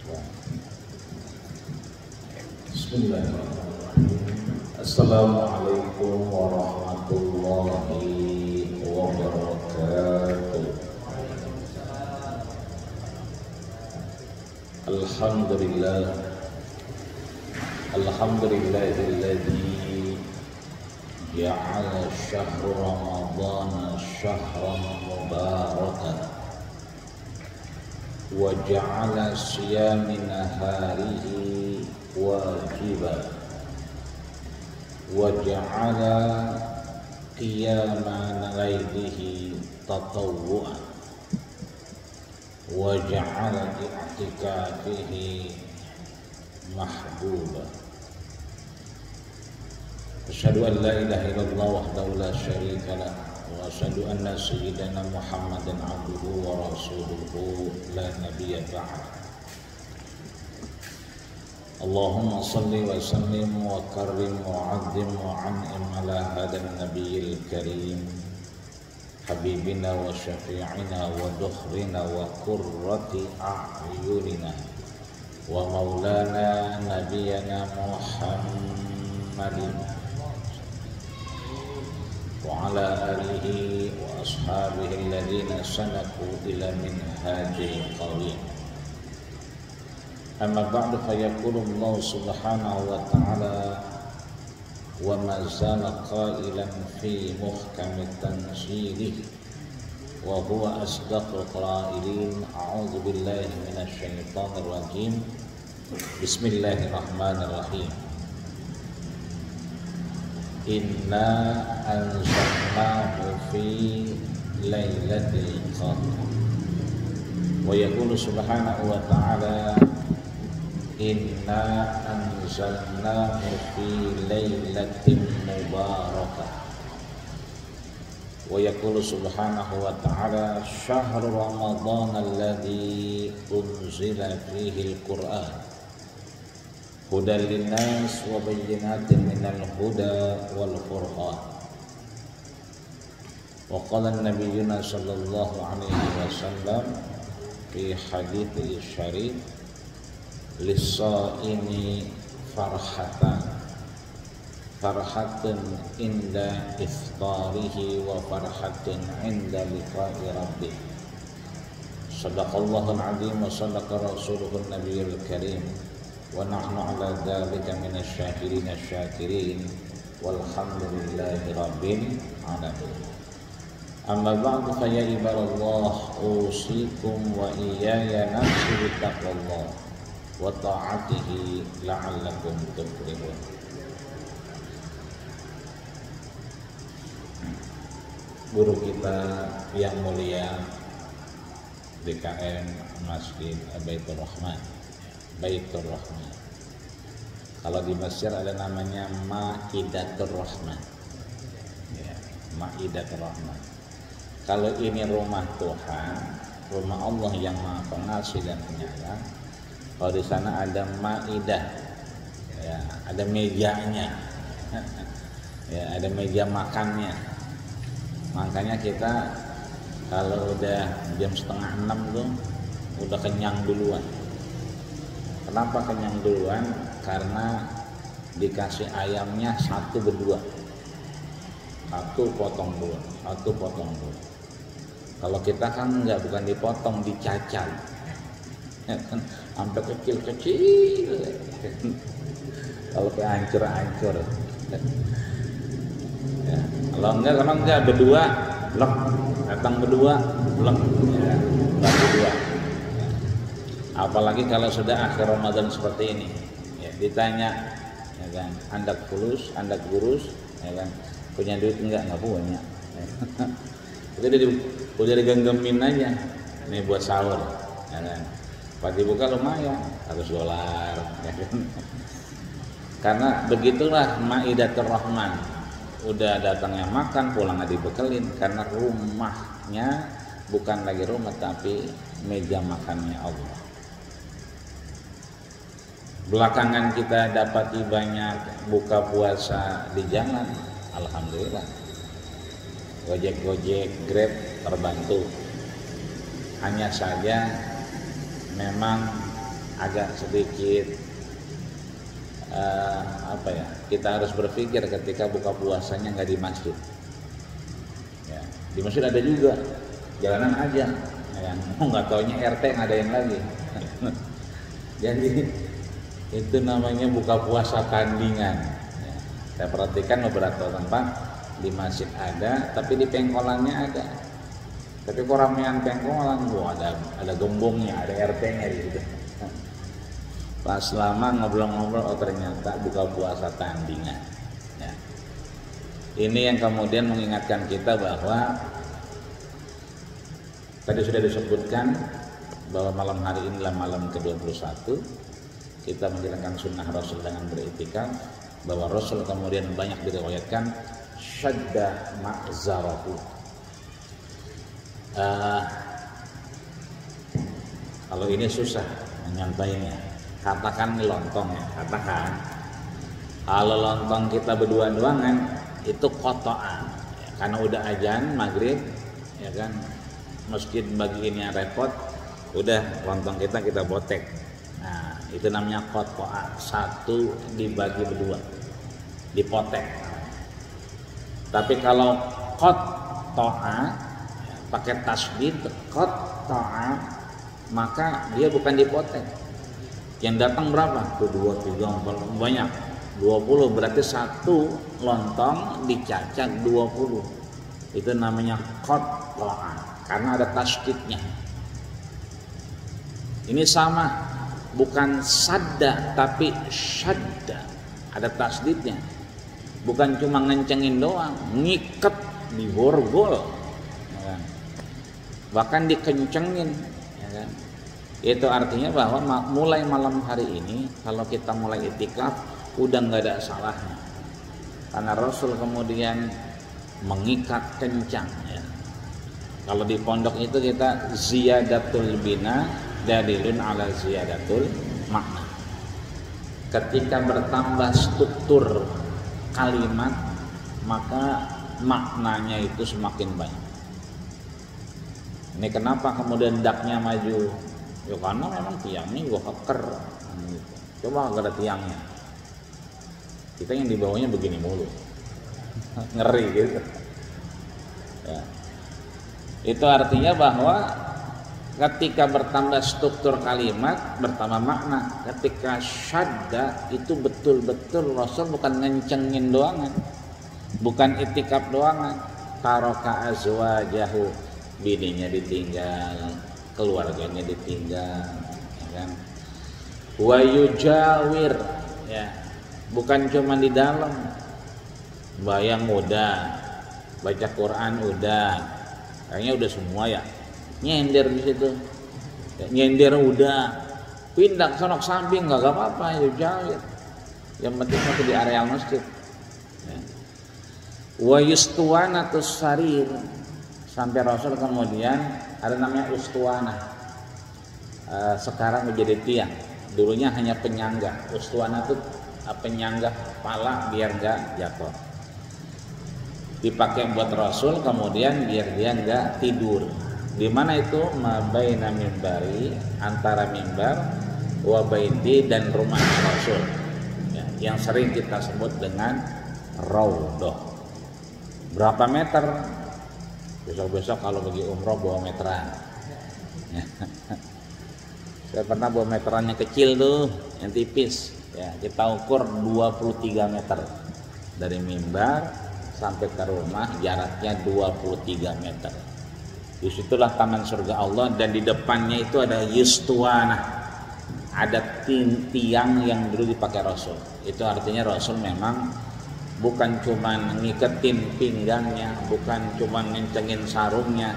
Bismillahirrahmanirrahim. Assalamualaikum warahmatullahi wabarakatuh. Alhamdulillahilladzi ja'ala syahra ramadhana syahran mubarakan wa ja'ala siyami naharihi wajiban wa ja'ala qiyama lailihi tatawwu'an wa ja'ala i'tikafihi mahbuba. Asyhadu an la ilaha illallah wahdahu la syarika lah wa asyhadu anna sayyidana Muhammadan abduhu wa rasuluhu la nabiyya ba'd. Allahumma salli wa sallim wa karrim wa 'azzim wa an'im ala hadan nabiyil karim habibina wa syafi'ina wa dukhrina wa qurrati a'yunina wa maulana nabiyana Muhammadin wa ala alihi wa ashabihi alladhina sanaku ila minhajil qawim. Amma ba'du, fayaqulu Allah subhanahu wa ta'ala wa ma zala qailan fi muhkami tanzilih wa huwa asdaqul qailin. A'udzu billahi minasy syaithanir rajim. Bismillahirrahmanirrahim. Inna anzalnahu fi lailatul qadr. Wa yaqulu subhanahu wa ta'ala inna anzalnahu fi lailatin mubarakah. Wa yaqulu subhanahu wa ta'ala syahrul ramadhan alladzi unzila fihi al-Qur'an hudan linnas wa bayyinatin minal huda wal furqan. Wa qala an-nabiyyuna sallallahu alaihi wasallam fi hadits syarif lis-shaimi farhatun inda iftarihi wa farhatun inda liqa'i rabbih. Shadaqallahul azim wa shadaqa rasuluhun nabiyul karim wa nahnu ala dzalika minasy syakirin asy-syakirin walhamdulillahi rabbil alamin. Amma ba'du, fa ya ibadallah usikum wa iyaya nafsi bittaqwallah wa ta'atihi la'allakum tuflihun. Guru kita yang mulia DKM Masjid Baitur Rahman. Kalau di Mesir ada namanya Maidatur Rahman. Ya, Maidatur Rahman. Kalau ini rumah Tuhan, rumah Allah yang Maha Pengasih dan Penyayang, kalau di sana ada maidah, ya, ada mejanya, ya, ada meja makannya. Makanya kita kalau udah jam 5:30 tuh udah kenyang duluan. Kenapa kenyang duluan? Karena dikasih ayamnya satu berdua, satu potong dua. Kalau kita kan enggak, bukan dipotong, dicacal, ya kan, sampai kecil. Kalau kayak hancur. Ya, kalau enggak berdua, blok, datang berdua, blok, ya, berdua. Ya. Apalagi kalau sudah akhir Ramadan seperti ini, ya, ditanya, ya kan, andak kurus, ya kan, punya duit enggak punya. Ya. Udah digenggemin aja, ini buat sahur, ya kan. Pagi buka lumayan, $100, ya kan. Karena begitulah Maidatur Rahman. Udah datangnya makan, pulangnya dibekelin, karena rumahnya bukan lagi rumah tapi meja makannya Allah. Belakangan kita dapati banyak buka puasa di jalan, alhamdulillah. Gojek, Grab terbantu. Hanya saja memang agak sedikit kita harus berpikir ketika buka puasanya nggak di masjid. Ya, di masjid ada juga, jalanan aja, ya, nggak taunya RT ngadain lagi. Jadi itu namanya buka puasa tandingan. Ya, saya perhatikan beberapa tempat di masjid ada, tapi di pengkolannya ada. Tapi keramaian pengkolan, ada gembongnya, ada RT-nya di situ. Pas lama ngobrol-ngobrol, oh ternyata buka puasa tandingan. Ya. Ini yang kemudian mengingatkan kita bahwa tadi sudah disebutkan bahwa malam hari ini adalah malam ke-21. Kita menjalankan sunnah Rasul dengan beriktikaf, bahwa Rasul kemudian banyak diriwayatkan syadda ma'zarahu. Kalau ini susah menyampaikannya. Katakan lontong ya, katakan kalau lontong kita berdua doangan itu kotoan ya, karena udah azan maghrib ya kan, masjid bagi ini yang repot, udah lontong kita botek. Nah itu namanya kotoan, satu dibagi berdua, dipotek. Tapi kalau kotoan ya, pakai tasdid kotoan, maka dia bukan dipotek. Yang datang berapa? Tuh 2, 3, 4, banyak 20, berarti satu lontong dicacak 20. Itu namanya qat'an karena ada tasdidnya. Ini sama, bukan sadda tapi syadda, ada tasdidnya. Bukan cuma ngencengin doang, ngiket di borgol ya kan? Bahkan dikencengin ya kan? Itu artinya bahwa mulai malam hari ini kalau kita mulai itikaf udah nggak ada salahnya, karena Rasul kemudian mengikat kencang ya. Kalau di pondok itu kita ziyadatul bina dalilun ala ziyadatul makna. Ketika bertambah struktur kalimat maka maknanya itu semakin banyak. Ini kenapa kemudian daknya maju? Ya karena memang tiangnya gua keker gitu. Coba gak ada tiangnya, kita yang di bawahnya begini mulu, ngeri gitu ya. Itu artinya bahwa ketika bertambah struktur kalimat bertambah makna. Ketika syadda itu betul-betul Rasul bukan ngencengin doangan, bukan itikaf doangan. Taraka azwajahu, bininya ditinggal, keluarganya ditinggal ya kan. Wa yujawir ya, bukan cuma di dalam, bayang udah, baca Quran udah, kayaknya udah semua ya, nyender di situ ya, nyender udah, pindah ke sonok samping nggak apa-apa, yujawir, yang penting itu di area masjid ya. Wa yustuwanatus sarir, sampai Rasul kemudian ada namanya ustuana, sekarang menjadi tiang, dulunya hanya penyangga. Ustuana itu penyangga kepala biar gak jatuh, dipakai buat Rasul kemudian biar dia nggak tidur. Di mana itu? Mabaina mimbari, antara mimbar wa baiti dan rumah Rasul ya, yang sering kita sebut dengan raudhah. Berapa meter? Besok-besok kalau pergi umroh bawa meteran. Saya pernah bawa meterannya kecil tuh, yang tipis. Ya, kita ukur 23 meter dari mimbar sampai ke rumah, jaraknya 23 meter. Disitulah taman surga Allah, dan di depannya itu ada yustuana, ada tiang yang dulu dipakai Rasul. Itu artinya Rasul memang bukan cuma ngiketin pinggangnya, bukan cuma ngencengin sarungnya,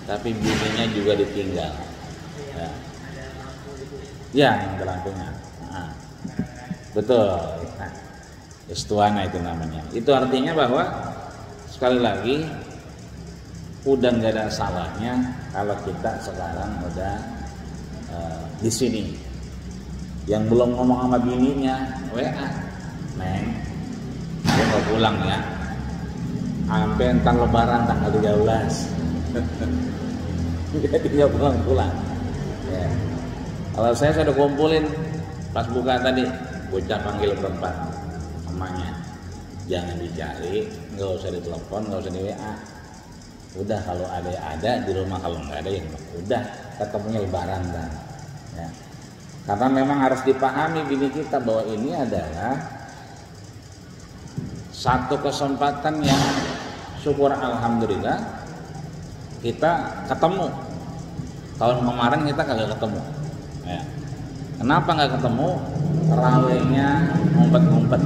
tapi bininya juga ditinggal. Ya, yang terangkunya. Nah, betul. Nah, istuana itu namanya. Itu artinya bahwa sekali lagi udah nggak ada salahnya kalau kita sekarang udah di sini. Yang belum ngomong sama bininya, WA, Neng, dia mau pulang ya, sampai entar lebaran tanggal 13. Dia tinggal pulang ya. Kalau saya sudah kumpulin pas buka tadi, bocah panggil perempat emaknya, jangan dicari, nggak usah ditelepon, nggak usah di WA. Udah kalau ada di rumah, kalau nggak ada ya udah ketemunya lebaran kan. Ya. Karena memang harus dipahami bini kita bahwa ini adalah satu kesempatan yang syukur alhamdulillah kita ketemu. Tahun kemarin kita kagak ketemu. Ya. Kenapa nggak ketemu? Terawihnya ngumpet-ngumpet.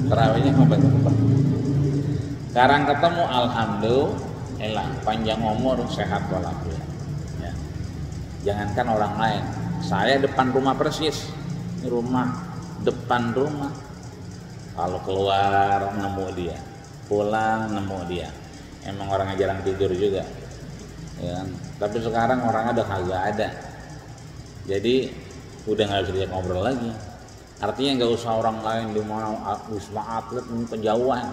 Terawihnya ngumpet-ngumpet. Sekarang ketemu alhamdulillah, panjang umur, sehat walafiat. Ya. Jangankan orang lain, saya depan rumah persis. Ini rumah depan rumah. Kalau keluar nemu dia, pulang nemu dia. Emang orangnya jarang tidur juga. Ya. Tapi sekarang orangnya udah kagak ada. Jadi udah nggak bisa diajak ngobrol lagi. Artinya nggak usah orang lain di mana wisma atlet kejauhan.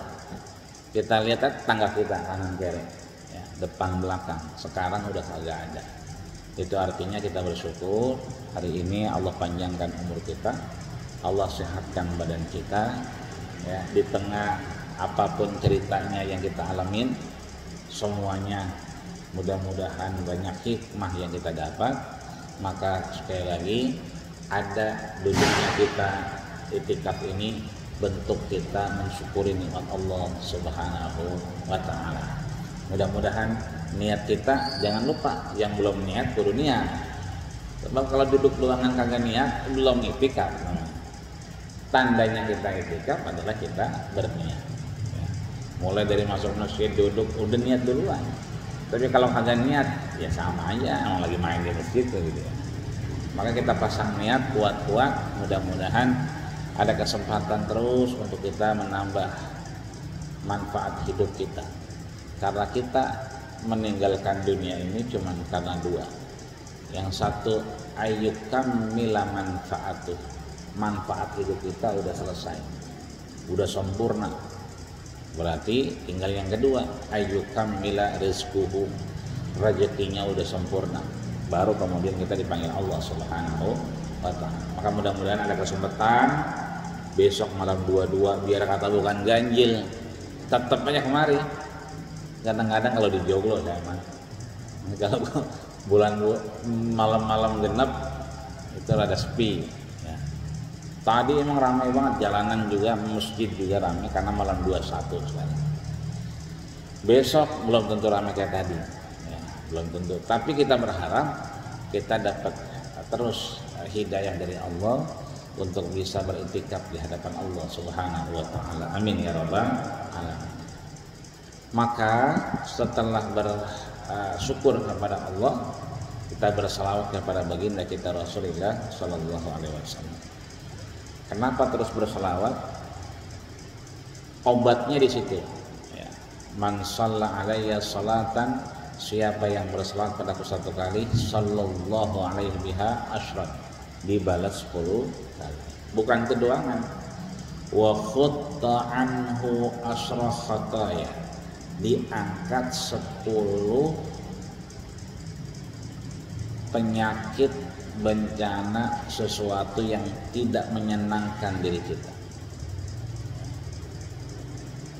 Kita lihat tangga kita kanan kiri, ya, depan belakang. Sekarang udah kagak ada. Itu artinya kita bersyukur hari ini Allah panjangkan umur kita, Allah sehatkan badan kita. Ya, di tengah apapun ceritanya yang kita alamin, semuanya mudah-mudahan banyak hikmah yang kita dapat. Maka sekali lagi ada duduknya kita i'tikaf ini bentuk kita mensyukuri nikmat Allah Subhanahu wa taala. Mudah-mudahan niat kita, jangan lupa yang belum niat kudu niat. Sebab kalau duduk doangan kagak niat belum i'tikaf. Tandanya kita i'tikaf adalah kita berniat. Ya. Mulai dari masuk masjid duduk udah niat duluan. Tapi kalau kagak niat ya sama aja, emang lagi main di masjid gitu ya. Maka kita pasang niat kuat-kuat, mudah-mudahan ada kesempatan terus untuk kita menambah manfaat hidup kita. Karena kita meninggalkan dunia ini cuma karena dua. Yang satu ayyukam mila manfaatuh. Manfaat hidup kita udah selesai, udah sempurna. Berarti tinggal yang kedua, ayyukam mila rizquhu. Rezekinya udah sempurna. Baru kemudian kita dipanggil Allah Subhanahu wa ta'ala. Maka mudah-mudahan ada kesempatan besok malam 22, biar kata bukan ganjil, tetap aja kemari. Kadang-kadang kalau di Joglo saya mah, kalau bulan malam-malam genap itu rada sepi. Ya. Tadi emang ramai banget, jalanan juga, masjid juga ramai karena malam 21 sekarang. Besok belum tentu ramai kayak tadi, ya, belum tentu. Tapi kita berharap kita dapat terus hidayah dari Allah untuk bisa beriktikaf di hadapan Allah Subhanahu wa taala. Amin ya rabbal alamin. Maka setelah bersyukur kepada Allah, kita berselawat kepada baginda kita Rasulullah sallallahu alaihi wasallam. Kenapa terus berselawat? Obatnya di situ. Ya. Man shalla alayya salatan, siapa yang berselawat padaku satu kali, sallallahu alaihi biha asyran, dibalas 10 kali. Bukan itu doangan. Wa khutta anhu asra khataya, diangkat 10 penyakit, bencana, sesuatu yang tidak menyenangkan diri kita.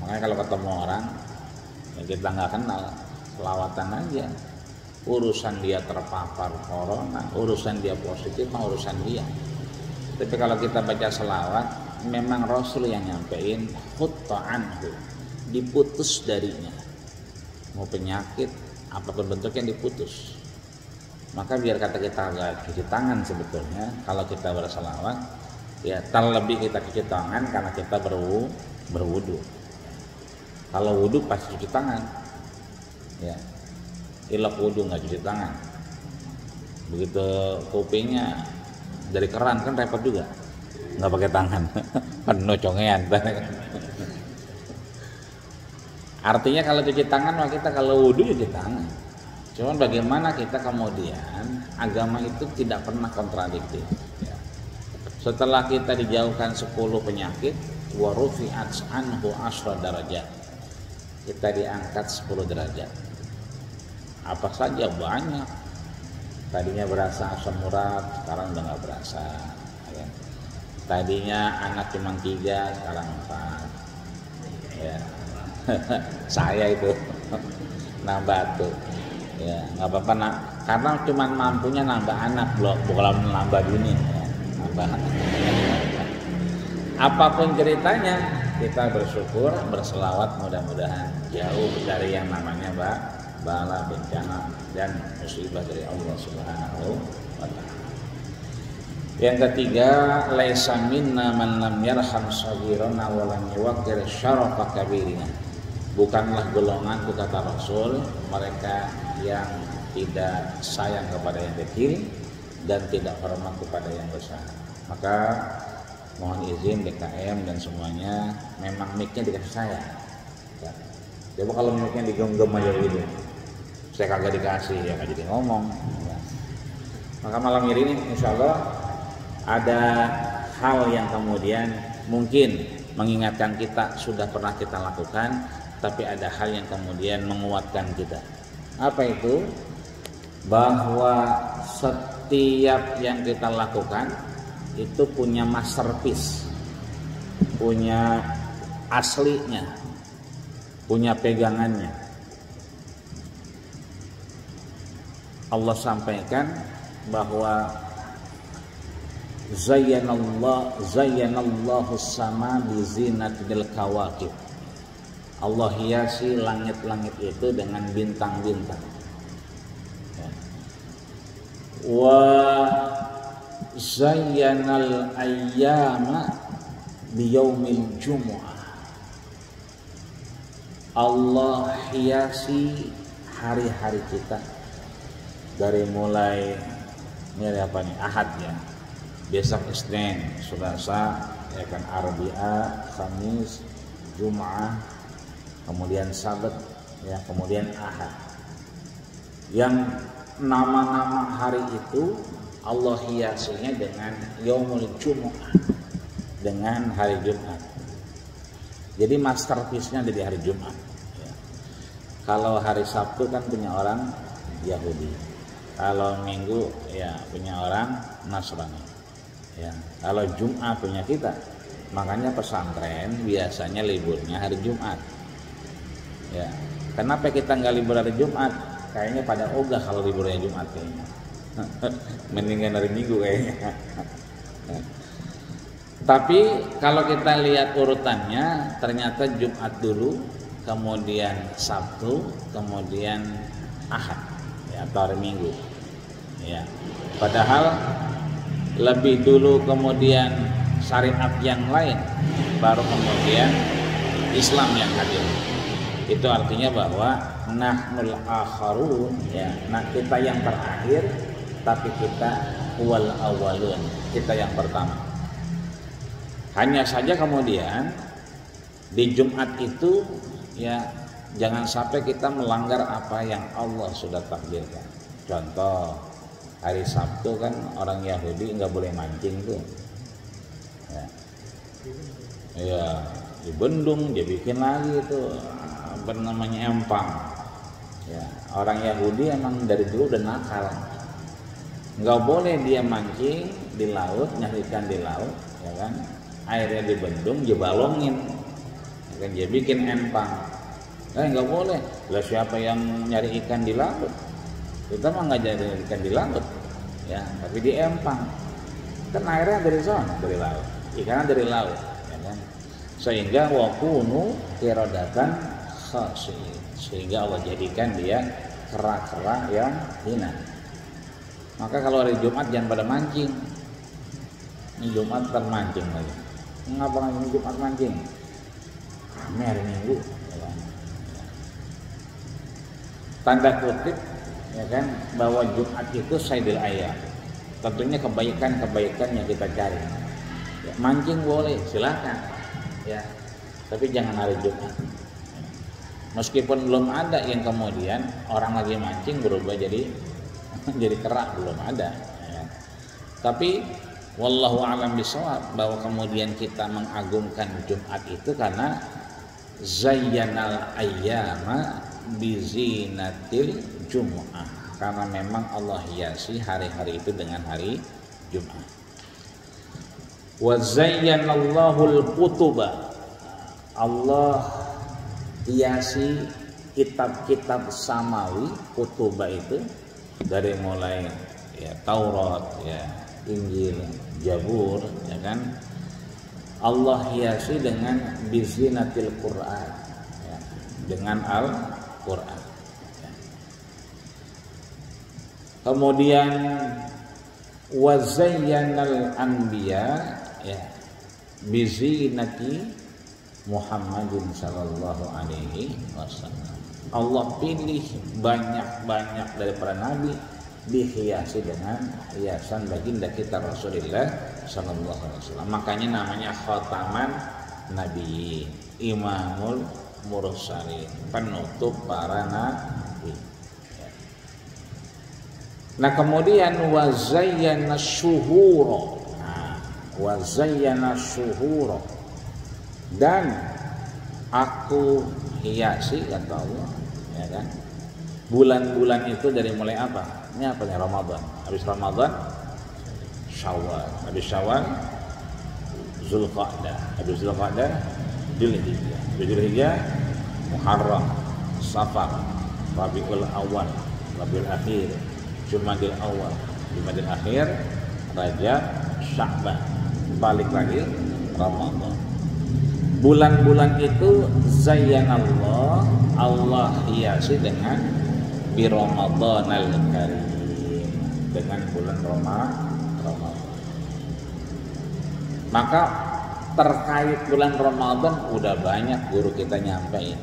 Makanya kalau ketemu orang yang kita nggak kenal, selawatan aja. Urusan dia terpapar corona, urusan dia positif, urusan dia. Tapi kalau kita baca selawat, memang Rasul yang nyampein khutta anhu, diputus darinya. Mau penyakit apapun bentuknya diputus. Maka biar kata kita agak cuci tangan sebetulnya, kalau kita berselawat, ya terlebih kita cuci tangan karena kita berwudu. Kalau wudu pasti cuci tangan, ya. Ilok wudu nggak cuci tangan. Begitu kupingnya dari keran kan repot juga, nggak pakai tangan, penuh congean. Artinya kalau cuci tangan, maka kita kalau wudu cuci tangan. Cuman bagaimana kita kemudian agama itu tidak pernah kontradiktif. Ya. Setelah kita dijauhkan 10 penyakit, wa rufi'at anhu asra darajat, kita diangkat 10 derajat. Apa saja banyak. Tadinya berasa asam urat, sekarang udah nggak berasa. Ya. Tadinya anak cuma 3, sekarang 4. Ya. Saya itu nambah tuh. Ya, nggak apa-apa nak, karena cuma mampunya nambah anak, bukan nambah bini. Ya. Nambah. Apapun ceritanya, kita bersyukur, berselawat, mudah-mudahan jauh dari yang namanya bala, bencana dan musibah dari Allah Subhanahu wa ta'ala. Yang ketiga, laisa minna man lam yarham saghirana wa lam yuwaqqir syarafa kabirina. Bukanlah golonganku, kata Rasul, mereka yang tidak sayang kepada yang kecil dan tidak hormat kepada yang besar. Maka mohon izin DKM dan semuanya, memang mic-nya dikasih saya. Coba kalau mic-nya digenggam aja gitu, saya kagak dikasih, ya nggak jadi ngomong. Maka malam ini insya Allah ada hal yang kemudian mungkin mengingatkan kita sudah pernah kita lakukan, tapi ada hal yang kemudian menguatkan kita. Apa itu? Bahwa setiap yang kita lakukan itu punya masterpiece, punya aslinya, punya pegangannya. Allah sampaikan bahwa zayyanallahu sama bizinatil kawakib. Allah hiasi langit-langit itu dengan bintang-bintang. Wa zayyanal ayyama biyaumil jumu'ah. Allah hiasi hari-hari kita dari mulai ini apa nih, Ahad ya, besok Isnin, Selasa, ya kan, Arbi'a, Kamis, Jumat, kemudian Sabat, ya, kemudian Ahad. Yang nama-nama hari itu Allah hiasinya dengan Yaumul Jumu'ah, dengan hari Jumat. Jadi masterpiece-nya ada di hari Jumat. Ya. Kalau hari Sabtu kan punya orang Yahudi. Kalau Minggu ya punya orang Nasrani. Ya. Kalau Jumat punya kita. Makanya pesantren biasanya liburnya hari Jumat. Ya. Kenapa kita nggak libur hari Jumat? Kayaknya pada ogah kalau liburnya Jumat kayaknya. Mendingan hari Minggu kayaknya. Tapi kalau kita lihat urutannya, ternyata Jumat dulu, kemudian Sabtu, kemudian Ahad, ya, atau hari Minggu. Ya. Padahal lebih dulu kemudian syariat yang lain, baru kemudian Islam yang hadir. Itu artinya bahwa nahnul akharun, ya, nah kita yang terakhir, tapi kita wal awalun, kita yang pertama. Hanya saja kemudian di Jumat itu ya jangan sampai kita melanggar apa yang Allah sudah takdirkan. Contoh, hari Sabtu kan orang Yahudi nggak boleh mancing tuh. Ya, di bendung dia bikin lagi tuh apa namanya, empang. Ya, orang Yahudi emang dari dulu udah nakal. Nggak boleh dia mancing di laut, nyari ikan di laut, ya kan? Airnya di bendung dia balongin, ya kan? Dia bikin empang. Nggak boleh. Lah siapa yang nyari ikan di laut? Kita mah nggak nyari ikan di laut, ya, tapi di empang. Kan airnya dari sana, dari laut, ikannya dari laut, ya kan? Sehingga wakunu kirodatan khasiin, sehingga Allah jadikan dia kera-kera yang hina. Maka kalau hari Jumat jangan pada mancing. Ini Jumat termancing lagi. Ngapa ini Jumat mancing? Kami hari Minggu, ya kan? Tanda kutip, ya kan, bahwa Jumat itu sayyidul ayyam. Tentunya kebaikan-kebaikan yang kita cari. Ya, mancing boleh, silakan. Ya, tapi jangan hari Jumat. Meskipun belum ada yang kemudian orang lagi mancing berubah jadi kerak, belum ada. Ya. Tapi wallahu a'lam bishawab, bahwa kemudian kita mengagungkan Jumat itu karena zayyanal ayyama bizinatil jumu'ah. karena memang Allah hiasi hari-hari itu dengan hari Jumat. Wa zayyanallahu al-kutuba, Allah hiasi kitab-kitab samawi. Kutuba itu dari mulai ya Taurat, ya Injil, Zabur, ya kan, Allah hiasi dengan bizinatil Quran, ya, dengan Al-Quran. Ya. Kemudian wazayyanal anbiya, ya, bizinati Muhammadin sallallahu alaihi wasallam. Allah pilih banyak-banyak dari para nabi dihiasi dengan hiasan baginda kita Rasulullah sallallahu alaihi wasallam. Makanya namanya khataman nabiyyin, imamul mursalin, penutup para nabi. Nah, kemudian wazayyana syuhura. Nah, wazayyana syuhura, dan aku hiasi, kata Allah, ya kan, bulan-bulan itu dari mulai apa? Ini apa nih? Ramadan. Habis Ramadan Syawal, habis Syawal Zulqa'dah, habis Zulqa'dah Dzulhijjah, habis Dzulhijjah Muharram, Safar, Rabiul Awal, Rabiul Akhir, Jumadil Awal, Jumadil Akhir, Rajab, Sya'ban, balik lagi Ramadan. Bulan-bulan itu zayyanallah, Allah hiasi dengan bi Ramadanal Karim, dengan bulan Ramadan. Maka terkait bulan Ramadan udah banyak guru kita nyampein.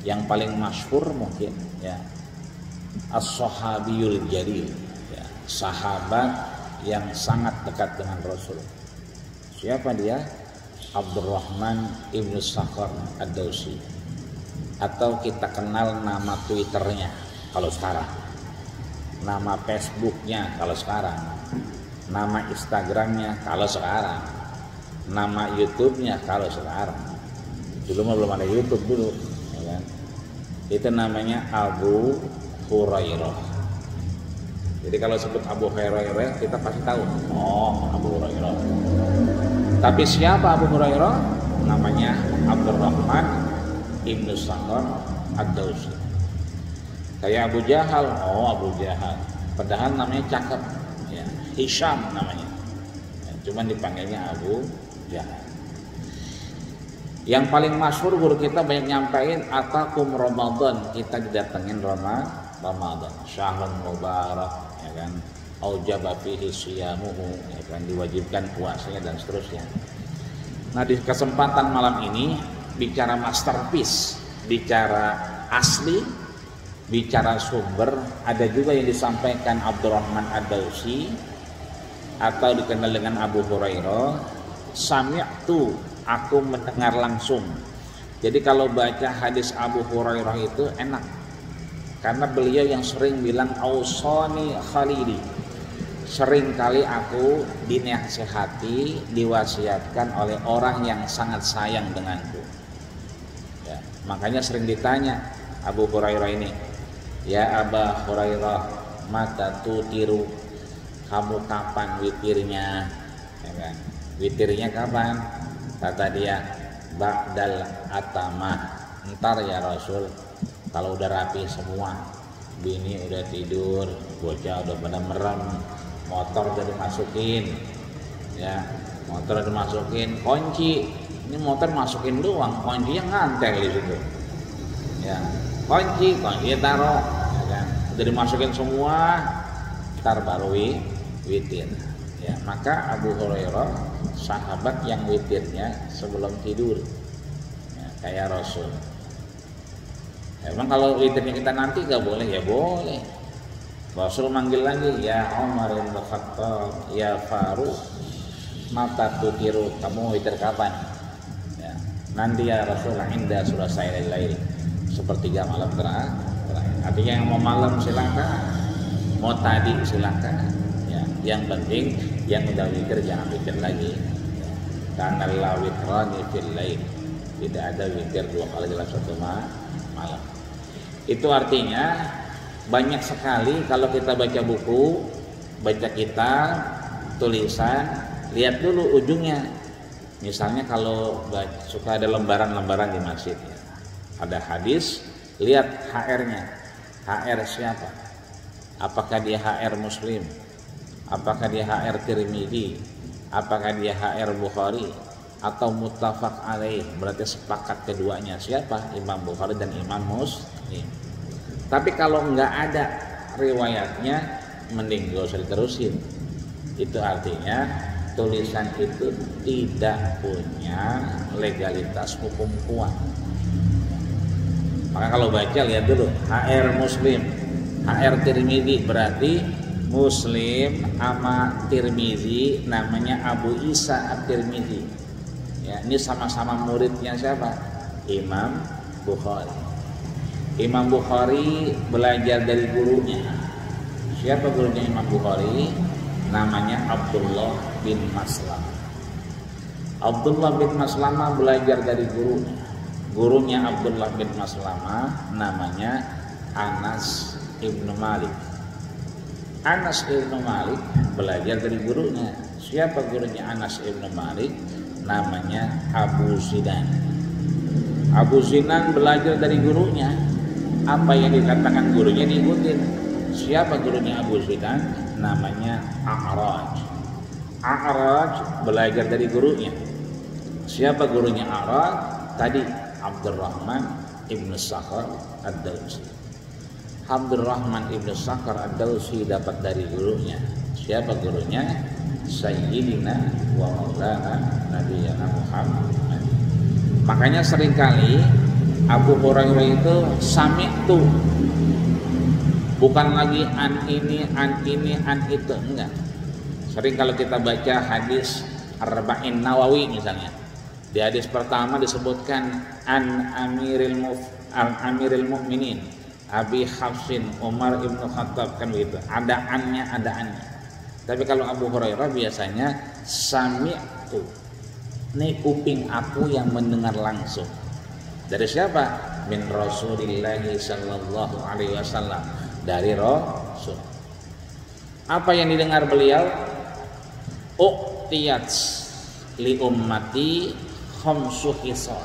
Yang paling masyhur mungkin ya As-Sahabiyul Jalil, ya, sahabat yang sangat dekat dengan Rasul. Siapa dia? Abdurrahman ibnu Sakhar ad-Dawsi, atau kita kenal nama Twitternya kalau sekarang, nama Facebooknya kalau sekarang, nama Instagramnya kalau sekarang, nama YouTube-nya kalau sekarang. Dulu mah belum ada YouTube dulu, ya kan? Itu namanya Abu Hurairah. Jadi kalau sebut Abu Hurairah kita pasti tahu, oh Abu Hurairah. Tapi siapa Abu Hurairah? Namanya Abdurrahman ibnu Sakhar ad-Dawsi. Kayak Abu Jahal, oh Abu Jahal. Padahal namanya cakep, ya, Hisham namanya. Ya, cuman dipanggilnya Abu Jahal. Yang paling masyhur guru kita banyak nyampain, atakum Ramadan, kita didatengin Ramadan, syahrun mubarak, ya kan, aujaba fihi siyamuhu, ya kan, diwajibkan puasanya dan seterusnya. Nah, di kesempatan malam ini bicara masterpiece, bicara asli, bicara sumber, ada juga yang disampaikan Abdurrahman ad-Dawsi atau dikenal dengan Abu Hurairah. Sami'tu, aku mendengar langsung. Jadi kalau baca hadis Abu Hurairah itu enak, karena beliau yang sering bilang ausani khalili, sering kali aku dinasihati, diwasiatkan oleh orang yang sangat sayang denganku, ya, makanya sering ditanya Abu Hurairah ini, ya Aba Hurairah, mata tutiru, kamu kapan witirnya, ya kan? Witirnya kapan? Kata dia, ba'dal atamah, ntar ya Rasul, kalau udah rapi semua, bini udah tidur, bocah udah pada merem, motor udah dimasukin, ya, motor udah dimasukin, kunci, ini motor masukin doang, kuncinya ngantel di situ, ya, kunci taruh, ya kan, udah dimasukin semua, ntar baru witir, ya. Maka Abu Hurairah sahabat yang witirnya sebelum tidur, ya, kayak Rasul. Emang kalau witirnya kita nanti nggak boleh? Ya boleh. Rasul manggil lagi, ya Umar bin Khattab, ya Faruq, mata tutiru, kamu witir kapan? Ya, nanti ya Rasulullah, indah selesai lain, sepertiga malam terakhir. Artinya yang mau malam silakan, mau tadi silakan. Ya, yang penting yang udah witir jangan witir lagi. Karena la witrani fil lail, tidak ada witir dua kali dalam satu malam. Itu artinya banyak sekali kalau kita baca buku, baca kitab, tulisan, lihat dulu ujungnya. Misalnya kalau suka ada lembaran-lembaran di masjid ya. Ada hadis, lihat HR-nya. HR siapa? Apakah dia HR Muslim? Apakah dia HR Tirmidzi? Apakah dia HR Bukhari? Atau muttafaq alaih, berarti sepakat keduanya. Siapa? Imam Bukhari dan Imam Muslim. Tapi kalau nggak ada riwayatnya, mending gak usah diterusin. Itu artinya tulisan itu tidak punya legalitas hukum kuat. Maka kalau baca lihat dulu HR Muslim, HR Tirmidzi, berarti Muslim sama Tirmidzi namanya Abu Isa At-Tirmidzi. Ya, ini sama-sama muridnya siapa? Imam Bukhari. Imam Bukhari belajar dari gurunya. Siapa gurunya Imam Bukhari? Namanya Abdullah bin Maslamah. Abdullah bin Maslamah belajar dari gurunya. Gurunya Abdullah bin Maslamah namanya Anas ibnu Malik. Anas ibnu Malik belajar dari gurunya. Siapa gurunya Anas ibnu Malik? Namanya Abu Zinan. Abu Zinan belajar dari gurunya. Apa yang dikatakan gurunya diikutin. Siapa gurunya Abu Zinan? Namanya A'raj. A'raj belajar dari gurunya. Siapa gurunya A'raj? Tadi Abdurrahman ibnu Sakhar Ad-Dawsi. Abdurrahman ibnu Sakhar Ad-Dawsi dapat dari gurunya. Siapa gurunya? Sayyidina wa maulana Nabiyana Muhammad. Makanya seringkali Abu Hurairah itu sami'tu, bukan lagi an ini, an itu, enggak. Sering kalau kita baca hadis Arba'in Nawawi misalnya, di hadis pertama disebutkan an Amiril Mukminin Abi Hafsin Umar ibnu Khattab, kan begitu. Ada annya, ada annya. Tapi kalau Abu Hurairah biasanya sami'tu, ini kuping aku yang mendengar langsung. Dari siapa? Min Rasulillah sallallahu alaihi wasallam, dari Rasul. Apa yang didengar beliau? Uqtiyat li ummati khamsu hisal.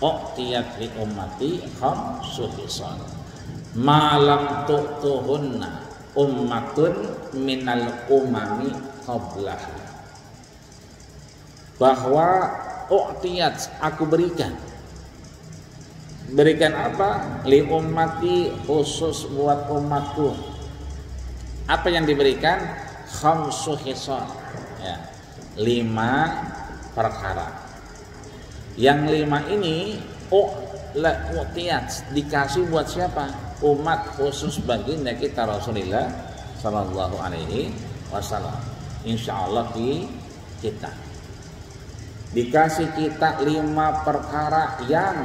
Uqtiyat li ummati khamsu hisal. Malam tu'tuhunna ummatun minal umami qablah. Bahwa u'tiyat, aku berikan apa? Li ummati, khusus buat umatku. Apa yang diberikan? Khamsu hisal, ya, 5 perkara. Yang 5 ini u'tiyat, dikasih buat siapa? Umat, khusus baginda kita Rasulullah sallallahu alaihi wasallam. Insyaallah kita dikasih kita 5 perkara yang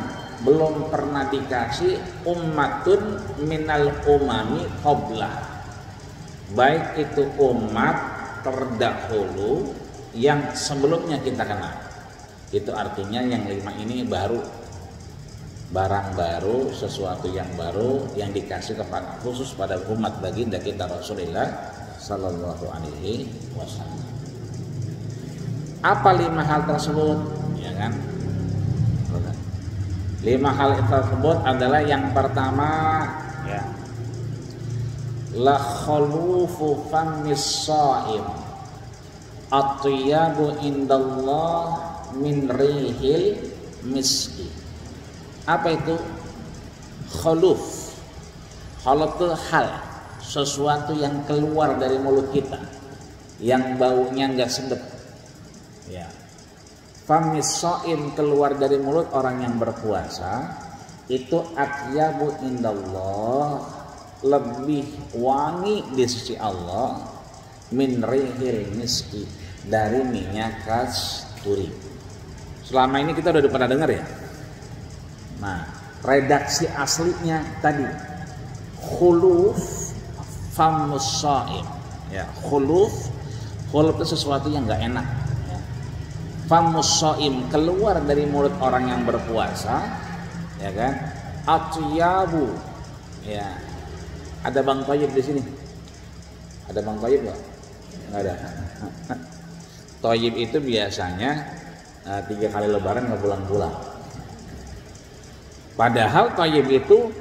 belum pernah dikasih ummatun minal umami qablah, baik itu umat terdahulu yang sebelumnya kita kenal. Itu artinya yang 5 ini baru, barang baru, sesuatu yang baru yang dikasih kepada khusus pada umat baginda kita Rasulullah sallallahu alaihi wasallam. Apa 5 hal tersebut? Ya kan? 5 hal tersebut adalah yang pertama, ya, la khulufu fammis shaim atyabu indallah min rihil miski. Apa itu khuluf? Khuluf itu hal, sesuatu yang keluar dari mulut kita yang baunya enggak sedap, ya. Famis shaim, keluar dari mulut orang yang berpuasa, itu atyabu indallah, lebih wangi di sisi Allah, min rihil miski, dari minyak kasturi. Selama ini kita udah pernah dengar ya. Nah, redaksi aslinya tadi khuluf famus shaim, ya. Khuluf itu sesuatu yang enggak enak. Famus shaim, keluar dari mulut orang yang berpuasa, ya kan? Atyabu, ya, Ada Bang Toyib di sini? Ada Bang Toyib nggak? Nggak ada. Toyib itu biasanya 3 kali lebaran nggak pulang-pulang. Padahal Toyib itu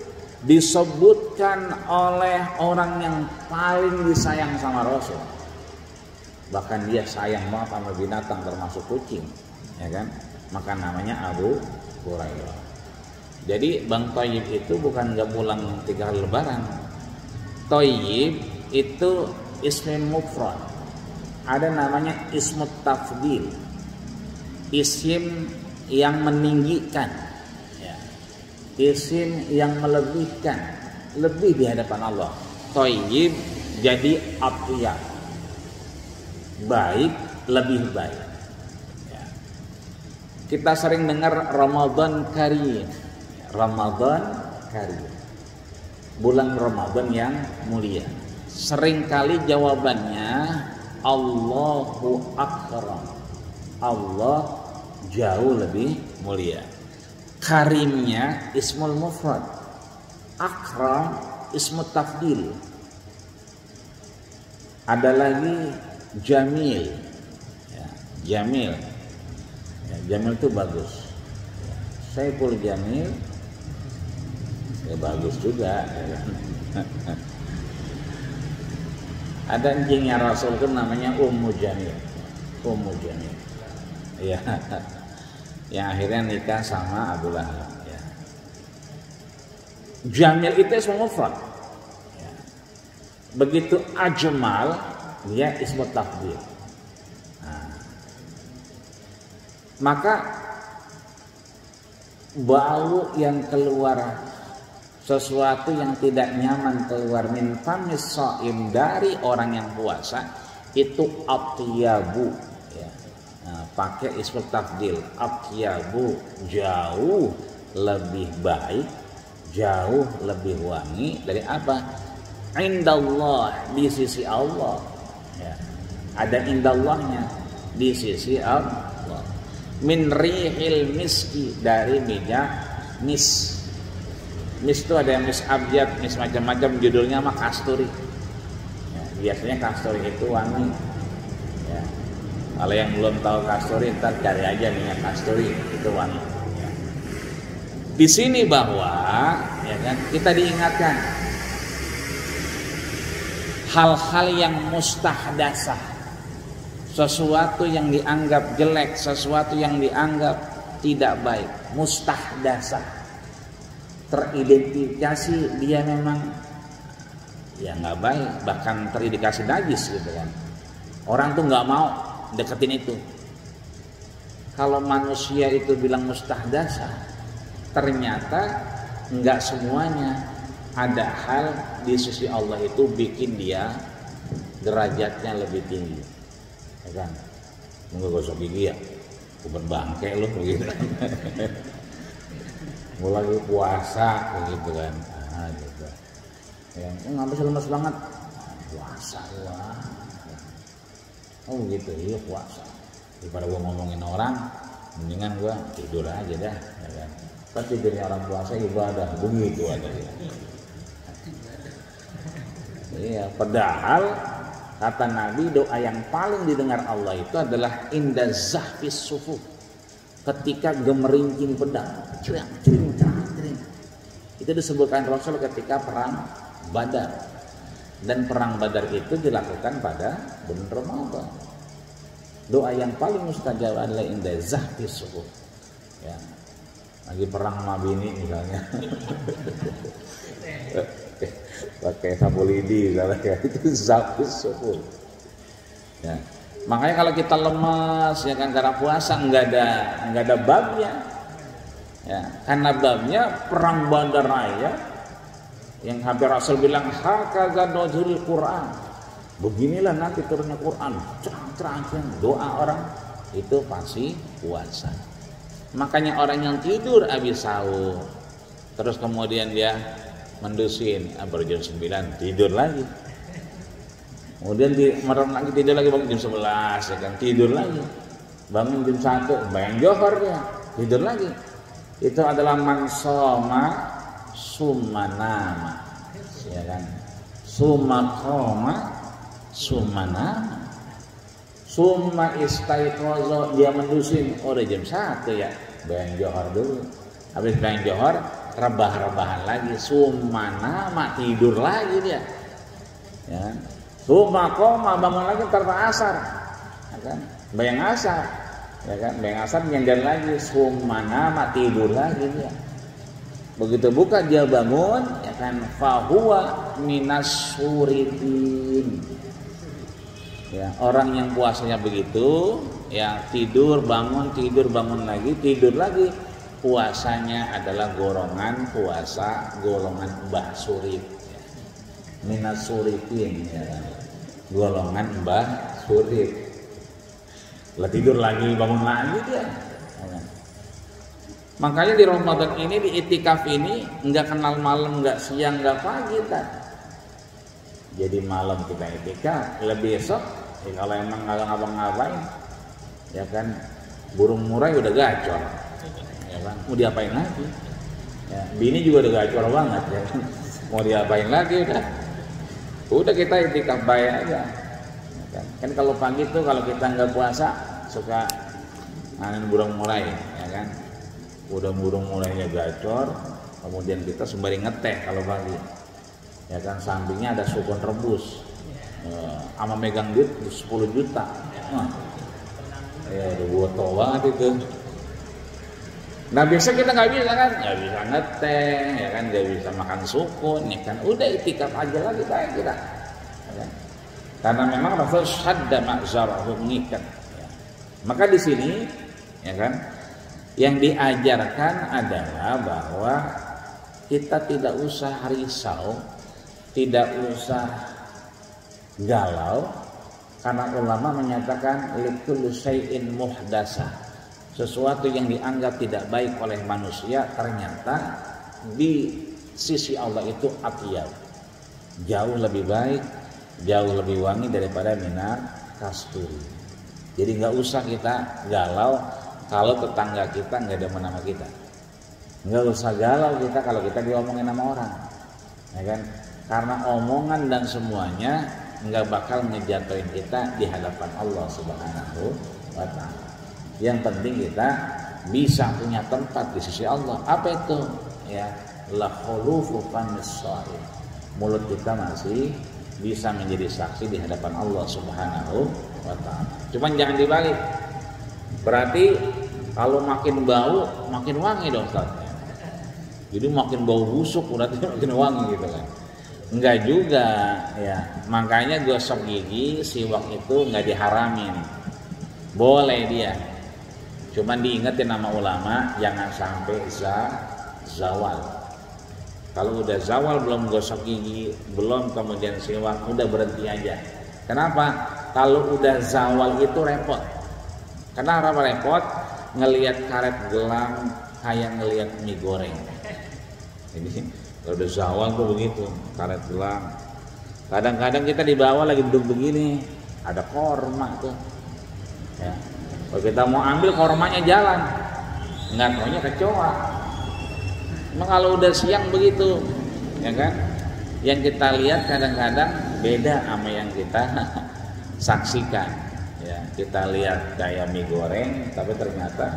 disebutkan oleh orang yang paling disayang sama Rasul. Bahkan dia sayang banget sama binatang termasuk kucing, ya kan? Maka namanya Abu Hurairah. Jadi Bang Toyib itu bukan nggak pulang 3 kali lebaran. Toyib itu ism mufrad. Ada namanya ismut tafdil, isim yang meninggikan, ya. Isim yang melebihkan, lebih di hadapan Allah. Toyib jadi atyab, baik, lebih baik, ya. Kita sering dengar Ramadan Karim, Ramadan Karim, bulan Ramadan yang mulia. Seringkali jawabannya Allahu Akram, Allah jauh lebih mulia. Karimnya ismul mufrad, akram ismut tafdil. Ada lagi jamil, ya, jamil, ya, jamil itu bagus, ya. Saiful Jamil, ya bagus juga, ya. Ada anjingnya Rasul itu namanya Ummu Jamil, Ummu Jamil, ya, yang akhirnya nikah sama Abu Lahab, ya. Jamil itu ismu mufrad, ya. Begitu ajmal dia ismu tafdil. Nah, maka bau yang keluar, sesuatu yang tidak nyaman keluar min famis shaim, dari orang yang puasa, itu atyabu, ya. Nah, pakai ismu tafdil, atyabu, jauh lebih baik, jauh lebih wangi dari apa? Indallah, di sisi Allah, ya. Ada indallahnya, di sisi Allah. Min rihil miski, dari minyak mis. Mis itu ada yang mis abjad, mis macam-macam, judulnya mah kasturi, ya, biasanya kasturi itu wangi, ya. Kalau yang belum tahu kasturi, ntar cari aja minyak kasturi, itu wangi, ya. Di sini bahwa, ya kan, kita diingatkan hal-hal yang mustahdasah, sesuatu yang dianggap jelek, sesuatu yang dianggap tidak baik, mustahdasah, teridentifikasi dia memang ya nggak baik, bahkan terindikasi najis gitu kan. Orang tuh nggak mau deketin itu. Kalau manusia itu bilang mustahdasah, ternyata nggak semuanya. Ada hal di sisi Allah itu bikin dia derajatnya lebih tinggi, ya kan? Nggak gosok gigi ya, kubet bangke lu begitu. Mulai puasa begitu kan, nah, gitu. Ya, nggak lemes banget, puasa lah. Oh gitu, iya puasa. Daripada gua ngomongin orang, mendingan gua tidur aja dah, ya kan? Kan tidurnya orang puasa ibadah, begitu ada ya. Iya, padahal kata Nabi, doa yang paling didengar Allah itu adalah inda zahfis sufuf, ketika gemerincing pedang, cering. Itu disebutkan Rasul ketika perang Badar, dan perang Badar itu dilakukan pada bulan Ramadan. Doa yang paling mustajab adalah inda zahfis sufuf, ya. Lagi perang sama bini misalnya, pakai sapu lidi misalnya, itu zahfis sufuf, ya. Makanya kalau kita lemas, ya kan, karena puasa nggak ada babnya, ya, karena babnya perang Badar raya yang hampir Rasul bilang hakaza nuzulul Quran, beginilah nanti turunnya Quran, cerang doa orang itu pasti puasa. Makanya orang yang tidur habis sahur terus kemudian dia mendusin, baru jam 9 tidur lagi. Kemudian merem lagi, tidur lagi, bangun jam 11, ya kan, tidur lagi. Bangun jam 1, bayang johor dia, tidur lagi. Itu adalah man shoma summa nama, ya kan. summa qoma summa nama summa istaiqaza, dia mendusin, oh udah jam 1 ya, bayang johor dulu, habis bayang johor rebah-rebahan lagi, summa nama, tidur lagi dia ya. Summa qoma, bangun lagi ntar asar ya kan? Bayang asar ya kan, bayang asar nyender lagi, summa nama, tidur lagi dia. Begitu buka dia bangun ya kan, fahuwa minas suritin ya, orang yang puasanya begitu ya, tidur bangun lagi, tidur lagi, puasanya adalah golongan puasa golongan Mbah Surip ya. Minas suritin ya, golongan Mbah Surip. Lah tidur lagi bangun lagi dia ya. Makanya di Ramadan ini, di itikaf ini, nggak kenal malam, nggak siang, nggak pagi kan. Jadi malam kita itikaf, lebih besok ya kalau emang nggak ngapa-ngapain ya kan, burung murai udah gacor ya kan, mau diapain lagi ya, bini juga udah gacor banget ya kan, mau diapain lagi, udah kita itikaf baik aja ya kan. Kalau pagi tuh kalau kita nggak puasa suka nanen burung murai ya kan, udah burung murainya gacor, kemudian kita sembari ngeteh kalau pagi ya kan, sampingnya ada sukun rebus sama megang duit 10 juta ya udah botol banget itu. Nah biasa kita nggak bisa kan, nggak bisa ngeteh ya kan, nggak bisa makan sukun ya kan, udah itikaf aja lagi kayak kita ya kan? Karena memang Rasul sadda ma'zarahu, mengikat ya. Maka di sini ya kan, yang diajarkan adalah bahwa kita tidak usah risau, tidak usah galau, karena ulama menyatakan likulli syai'in muhdasa, sesuatu yang dianggap tidak baik oleh manusia ternyata di sisi Allah itu atyab, jauh lebih baik, jauh lebih wangi daripada minar kasturi. Jadi nggak usah kita galau kalau tetangga kita nggak demen sama kita, nggak usah galau kita kalau kita diomongin sama orang ya kan, karena omongan dan semuanya nggak bakal ngejatuhin kita di hadapan Allah Subhanahu wa ta'ala. Yang penting kita bisa punya tempat di sisi Allah. Apa itu? Ya, la khulufu famis shaim. Mulut kita masih bisa menjadi saksi di hadapan Allah Subhanahu wa ta'ala. Cuman jangan dibalik. Berarti kalau makin bau makin wangi dong Ustaz. Jadi makin bau busuk berarti makin wangi gitu kan. Enggak juga ya, makanya gosok gigi siwak itu nggak diharamin, boleh dia, cuman diingetin sama ulama jangan sampai zawal. Kalau udah zawal belum gosok gigi, belum kemudian siwak, udah berhenti aja. Kenapa? Kalau udah zawal itu repot. Kenapa repot? Ngelihat karet gelang kayak ngelihat mie goreng. Jadi kalau udah zawal tuh begitu, karet gelang. Kadang-kadang kita di bawah lagi duduk begini, ada korma tuh. Ya. Kalau kita mau ambil kormanya jalan, nggak taunya kecoa. Emang kalau udah siang begitu, ya kan? Yang kita lihat kadang-kadang beda sama yang kita saksikan. Ya, kita lihat kayak mie goreng, tapi ternyata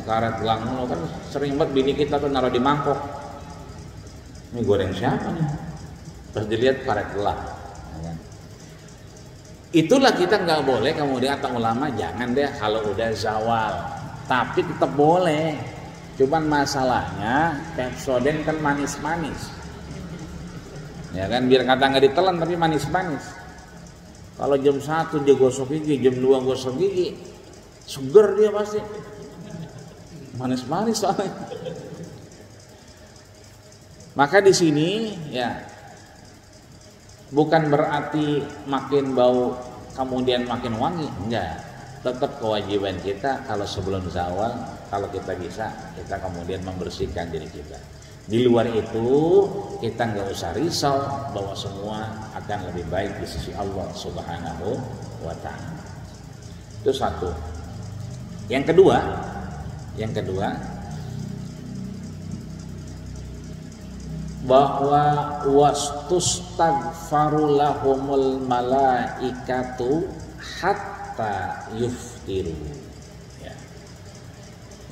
karet gelang lo kan sering banget bini kita tuh naruh di mangkok. Mie goreng siapa nih? Terus dilihat karet gelang. Itulah kita nggak boleh kemudian kata ulama jangan deh kalau udah zawal. Tapi tetap boleh. Cuman masalahnya Pepsodent kan manis-manis. Ya kan biar kata nggak ditelan tapi manis-manis. Kalau jam 1 dia gosok gigi, jam 2 gosok gigi, seger dia pasti. Manis-manis soalnya. Maka di sini ya bukan berarti makin bau kemudian makin wangi, enggak. Tetap kewajiban kita kalau sebelum zawal, kalau kita bisa, kita kemudian membersihkan diri kita. Di luar itu kita nggak usah risau bahwa semua akan lebih baik di sisi Allah Subhanahu wa ta'ala. Itu satu. Yang kedua bahwa wastustagfaru lahumul malaikatu hatta yuftiru. Ya.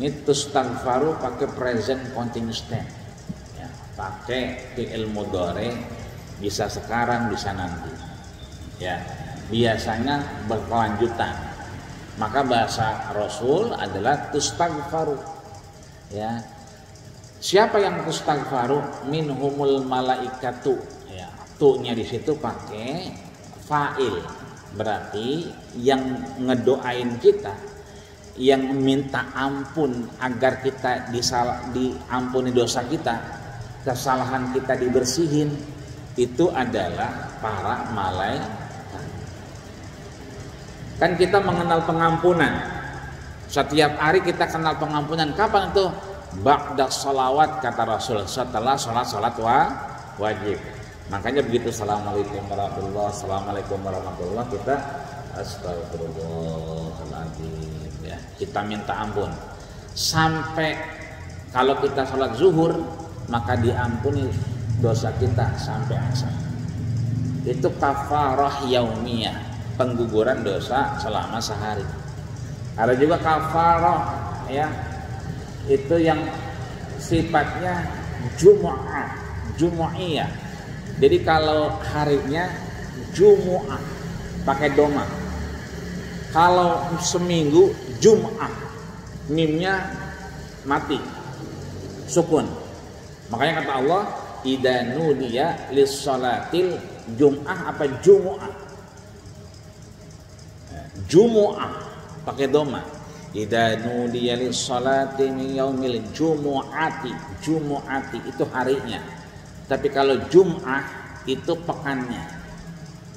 Ini tustagfaru pakai present continuous tense. Ya, pakai fi'il mudhari, bisa sekarang bisa nanti. Ya, biasanya berkelanjutan. Maka bahasa Rasul adalah tustagfaru. Ya. Siapa yang tustagfaru? Minhumul malaikatu. Ya, tu-nya di situ pakai fa'il. Berarti yang ngedoain kita, yang minta ampun agar kita diampuni dosa kita, kesalahan kita dibersihin, itu adalah para malaikat. Kan kita mengenal pengampunan. Setiap hari kita kenal pengampunan. Kapan itu? Ba'da sholawat, kata Rasul, setelah sholat wajib. Makanya begitu assalamualaikum warahmatullah, kita astagfirullahaladzim, ya, kita minta ampun. Sampai kalau kita sholat zuhur, maka diampuni dosa kita sampai asar. Itu kafarah yaumiyah, pengguguran dosa selama sehari. Ada juga kafarah, ya, itu yang sifatnya jumu'iyah. Jadi kalau harinya jumu'ah pakai doma. Kalau seminggu jum'ah, mimnya mati, sukun. Makanya kata Allah, idza nudiya lis-shalatil jum'ah apa jumu'ah. Jumu'ah pakai doma. Idza nudiya lis-shalati min yaumil jumu'ati, jumu'ati itu harinya. Tapi kalau Jum'ah itu pekannya.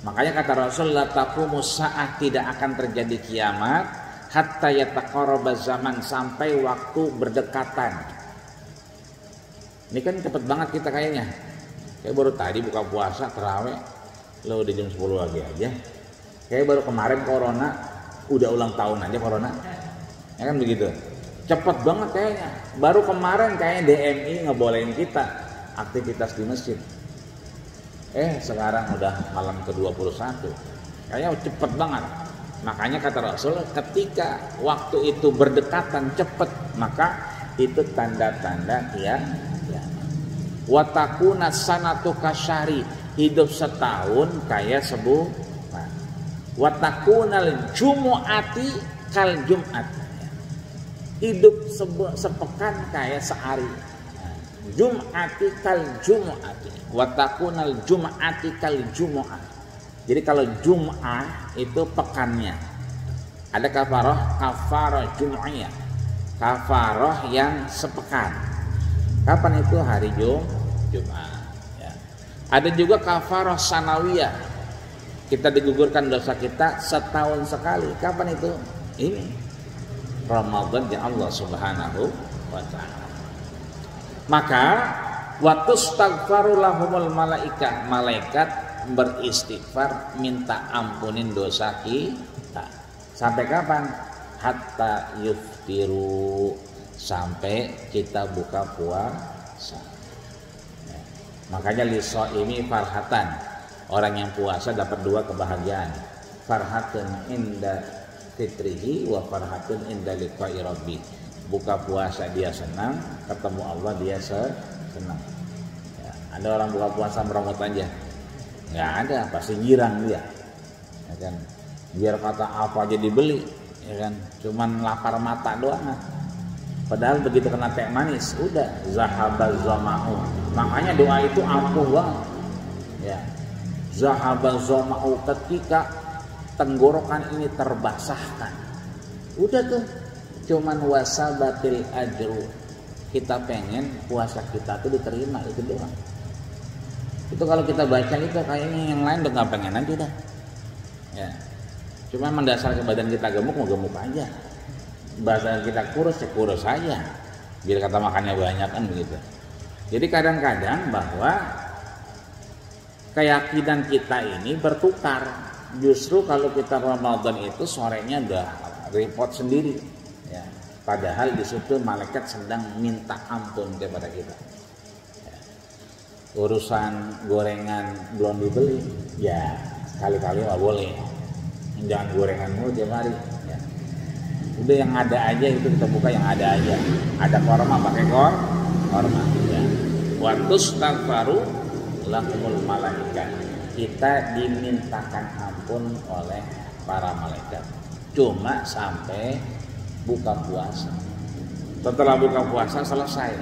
Makanya kata Rasul, la taqumu sa'ah, tidak akan terjadi kiamat hatta yataqarraba zaman, sampai waktu berdekatan. Ini kan cepet banget kita kayaknya. Kayak baru tadi buka puasa tarawih, lo udah jam 10 lagi aja. Kayak baru kemarin corona, udah ulang tahun aja corona. Ya kan begitu. Cepet banget kayaknya. Baru kemarin kayaknya DMI ngebolehin kita aktivitas di masjid. Sekarang udah malam ke-21. Kayaknya cepet banget. Makanya kata Rasul, ketika waktu itu berdekatan cepet, maka itu tanda-tanda ya. Wa takuna sanatu kasyari, hidup setahun kayak sebulan. Wa takunal jumu'ati kal jum'ati, hidup sepekan kayak sehari. Jum'ati kal jumu'ati, wa takunal jum'ati kal jumu'ah. Jadi kalau Jum'ah itu pekannya. Ada kafarah jum'iyah, kafarah yang sepekan. Kapan itu? Hari Jum'ah ya. Ada juga kafarah sanawiyah, kita digugurkan dosa kita setahun sekali. Kapan itu? Ini Ramadan ya Allah Subhanahu wa ta'ala. Maka waktu staghfaru lahumul malaikah, malaikat beristighfar minta ampunin dosa kita. Sampai kapan? Hatta yuftiru, sampai kita buka puasa. Ya. Makanya lisaimi farhatan, orang yang puasa dapat dua kebahagiaan. Farhatun inda fitrihi wa farhatun inda liqa'i rabbi. Buka puasa dia senang, ketemu Allah dia senang. Ya, ada orang buka puasa merongot aja? Nggak ada, pasti girang dia. Ya kan? Biar kata apa aja dibeli, ya kan? Cuman lapar mata doang. Padahal begitu kena teh manis, udah zahabal zama'u. Makanya doa itu ampuh banget. Ya. Zahabal zama'u, ketika tenggorokan ini terbasahkan. Udah tuh, cuman wasabatil ajru. Kita pengen puasa kita tuh diterima, itu doang. Itu kalau kita baca itu kayaknya yang lain udah nggak pengen aja dah. Ya. Cuma mendasar ke badan kita gemuk, mau gemuk aja. Badan kita kurus, ya kurus aja. Biar kata makannya banyak kan begitu. Jadi kadang-kadang bahwa keyakinan kita ini bertukar. Justru kalau kita Ramadan itu sorenya udah repot sendiri. Ya. Padahal di situ malaikat sedang minta ampun kepada kita. urusan gorengan belum dibeli, ya sekali-kali nggak boleh. Jangan gorengan mulu tiap hari. Ya. Udah yang ada aja itu kita buka yang ada aja. Ada korma pakai korma. Ya. Wa tustaghfaru lahumul malaikat. Kita dimintakan ampun oleh para malaikat. Cuma sampai buka puasa. Setelah buka puasa selesai.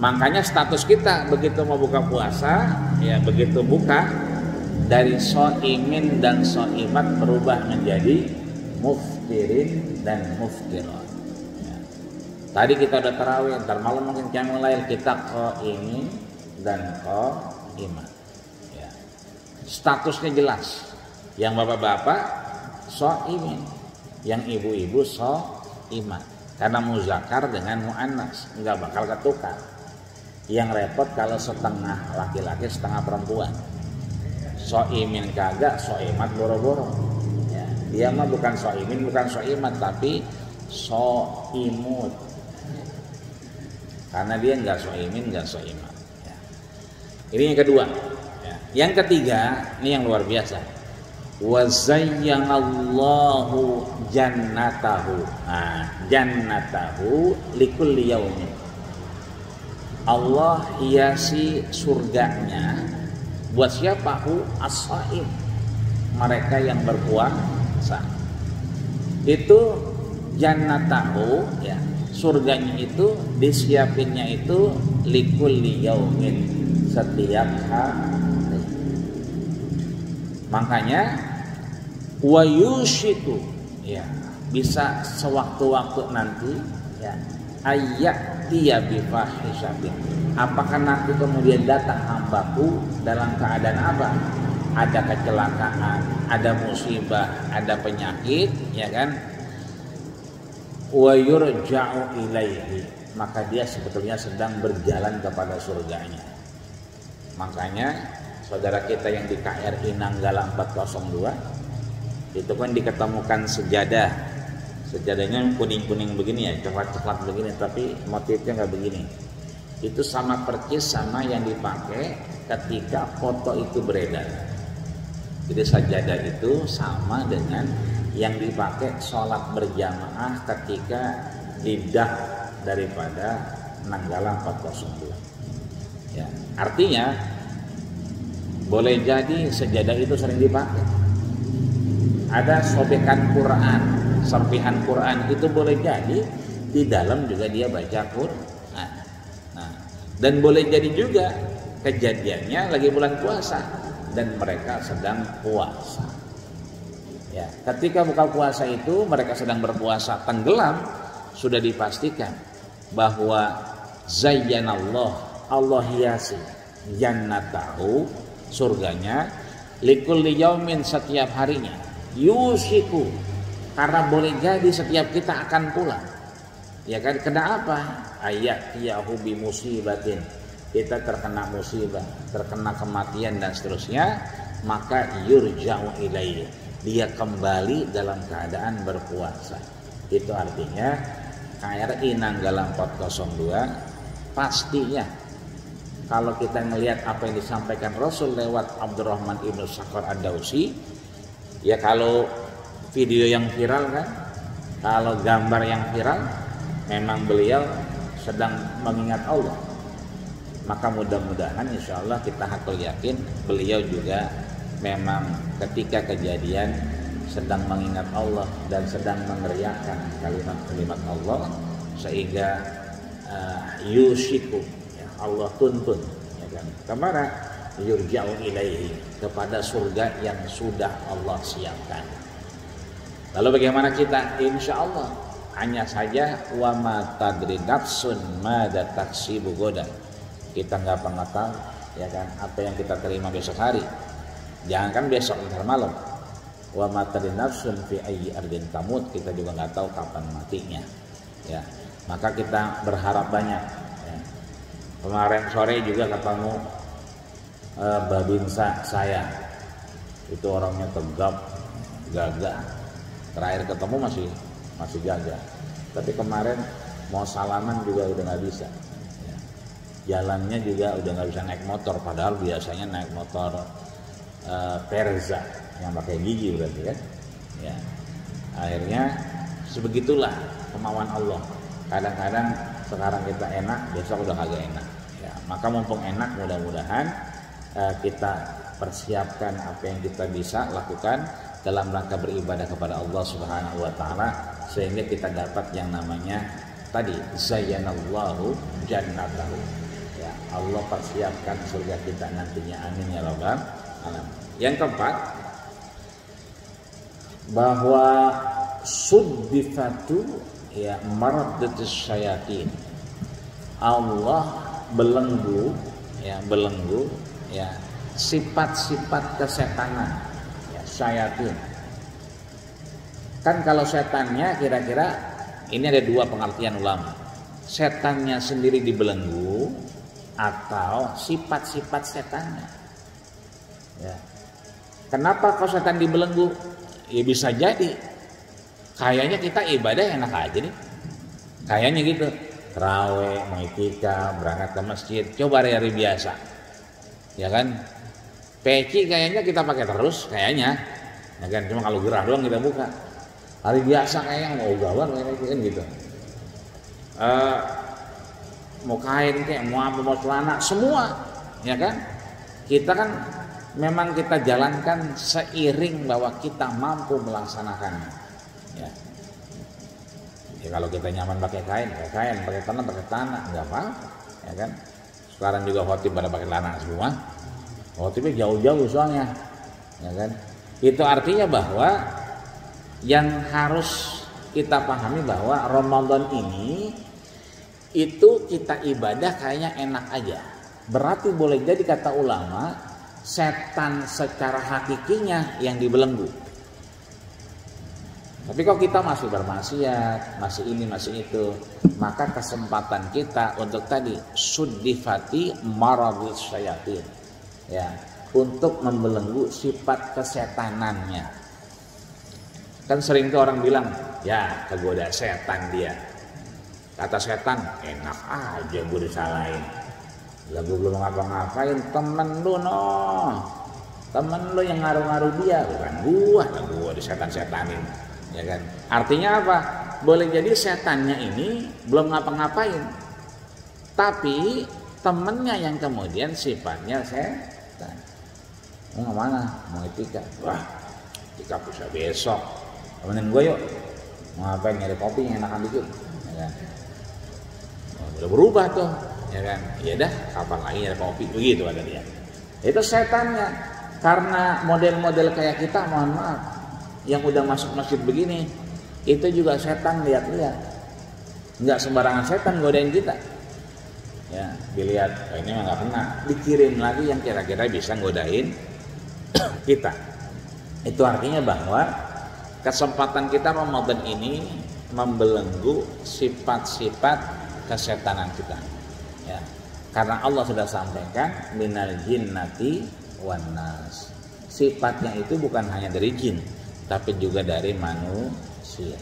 Makanya status kita begitu mau buka puasa, ya begitu buka dari shoimin dan shoimat berubah menjadi muftirin dan muftirat. Ya. Tadi kita udah tarawih, ntar malam mungkin qiyamul lail kita qaimin dan qaimat. Ya. Statusnya jelas. Yang bapak-bapak shoimin, yang ibu-ibu shoimat. Karena muzakkar dengan muannas, nggak bakal ketukar. Yang repot kalau setengah laki-laki setengah perempuan. Soimin kagak, soimat boro-boro. Ya, dia mah bukan soimin, bukan soimat, tapi soimut. Karena dia nggak soimin, nggak soimat. Ya. Ini yang kedua. Ya. Yang ketiga, ini yang luar biasa. Wa zayyanallahu jannatahu. Nah, jannatahu likulli yaumin. Allah hiasi surganya buat siapa? As-shaim, mereka yang berpuasa. Itu jannatahu, ya, surganya itu disiapinnya itu likulli yaumin, setiap hari. Makanya wa yushiku, ya, bisa sewaktu-waktu nanti, ya, ayat dia bifahisyatin. Apakah nanti kemudian datang hambaku dalam keadaan apa? Ada kecelakaan, ada musibah, ada penyakit, ya kan? Wa yurja'u ilaihi, maka dia sebetulnya sedang berjalan kepada surganya. Makanya saudara kita yang di KRI Nanggala 402 itu kan diketemukan sejadah. Sejadahnya kuning-kuning begini ya, coklat-coklat begini, tapi motifnya nggak begini. Itu sama persis sama yang dipakai ketika foto itu beredar. Jadi sajadah itu sama dengan yang dipakai sholat berjamaah ketika lidah daripada Nanggala 402. Ya, artinya boleh jadi sejadah itu sering dipakai. Ada sobekan Quran, serpihan Quran itu boleh jadi di dalam juga dia baca Quran. Nah, dan boleh jadi juga kejadiannya lagi bulan puasa dan mereka sedang puasa. Ya, ketika buka puasa itu mereka sedang berpuasa tenggelam, sudah dipastikan bahwa zayyanallah, Allah hiasi jannatahu, surganya likulli yaumin, setiap harinya, yusiku, karena boleh jadi setiap kita akan pulang, ya kan? Kenapa? Ayat yahu bi musibatin, kita terkena musibah, terkena kematian dan seterusnya, maka yurja'u ilaihi, dia kembali dalam keadaan berpuasa. Itu artinya KRI Nanggala 402 pastinya kalau kita melihat apa yang disampaikan Rasul lewat Abdurrahman ibnu Sakhar Ad-Dausi, ya kalau video yang viral kan, kalau gambar yang viral, memang beliau sedang mengingat Allah. Maka mudah-mudahan insya Allah kita hakul yakin beliau juga memang ketika kejadian sedang mengingat Allah dan sedang meneriakkan kalimat-kalimat Allah, sehingga yushiku, ya, Allah tuntun, ya kan, kemana? Yurja'u ilaihi, kepada surga yang sudah Allah siapkan. Lalu bagaimana kita? Insya Allah hanya saja wa ma tadri nafsun mada taksibu goda, kita nggak pernah tahu, ya kan, apa yang kita terima besok hari. Jangan kan besok, ntar malam. Wa ma tadri nafsun fi ayyi ardin tamut, kita juga nggak tahu kapan matinya, ya. Maka kita berharap banyak, ya. Kemarin sore juga ketemu babinsa saya, itu orangnya tegap, gagah. Terakhir ketemu masih gagah, tapi kemarin mau salaman juga udah nggak bisa, ya. jalannya juga udah nggak bisa naik motor, padahal biasanya naik motor Perza yang pakai gigi berarti kan ya. Akhirnya sebegitulah kemauan Allah. Kadang-kadang sekarang kita enak, besok udah kagak enak ya. Maka mumpung enak, mudah-mudahan kita persiapkan apa yang kita bisa lakukan dalam rangka beribadah kepada Allah Subhanahu wa taala, sehingga kita dapat yang namanya tadi zayyanallahu jannatahu ya. Allah persiapkan surga kita nantinya, amin ya rabbal alamin. Yang keempat, bahwa suddifatu ya maradatus syayatin, Allah belenggu ya sifat-sifat kesetanan ya, syayatin. Kan kalau setannya kira-kira ini ada dua pengertian ulama. Setannya sendiri dibelenggu atau sifat-sifat setannya. Ya. Kenapa kok setan dibelenggu? Ya bisa jadi kayaknya kita ibadah enak aja nih. Kayaknya gitu. Terawih, mau itikaf, berangkat ke masjid, coba hari-hari biasa. Ya kan? Peci kayaknya kita pakai terus kayaknya. Ya kan, cuma kalau gerah doang kita buka. Hari biasa kayaknya mau gawar kan gitu. Mau kain kayak mau celana semua, ya kan? Kita kan memang kita jalankan seiring bahwa kita mampu melaksanakannya. Ya. Ya kalau kita nyaman pakai kain, pakai tanah, nggak apa, ya kan? Sekarang juga khotib pada pakai celana semua. Khotibnya jauh-jauh soalnya, ya kan? Itu artinya bahwa yang harus kita pahami bahwa Ramadan ini itu kita ibadah kayaknya enak aja. Berarti boleh jadi kata ulama, setan secara hakikinya yang dibelenggu. Tapi kalau kita masih bermaksiat, masih ini, masih itu, maka kesempatan kita untuk tadi suddifati maradus syayatin, ya, untuk membelenggu sifat kesetanannya. Kan sering tuh orang bilang, ya kegoda setan dia. Kata setan, enak aja gue disalahin. Lah gue belum ngapa-ngapain, temen lu temen lu yang ngaruh-ngaruh dia, bukan gua. Lah gua disetan-setanin, ya kan? Artinya apa? Boleh jadi setannya ini belum ngapa-ngapain, tapi temennya yang kemudian sifatnya setan. Mau kemana? Mau itikaf? Wah, itikaf bisa besok. Temenin gue yuk. Mau ngapain? Nyari kopi yang enakan dikit, ya kan? Udah berubah tuh, ya kan? Ya dah, kapan lagi nyari kopi? Begitu ada dia. Itu setannya. Karena model-model kayak kita, mohon maaf, yang udah masuk masjid begini, itu juga setan lihat-lihat. Nggak sembarangan setan godain kita. Ya, dilihat, oh, ini mah nggak kena, dikirim lagi yang kira-kira bisa godain kita. Itu artinya bahwa kesempatan kita Ramadan ini membelenggu sifat-sifat kesetanan kita. Ya, karena Allah sudah sampaikan minal jinnati wan nas. Sifatnya itu bukan hanya dari jin, tapi juga dari manusia.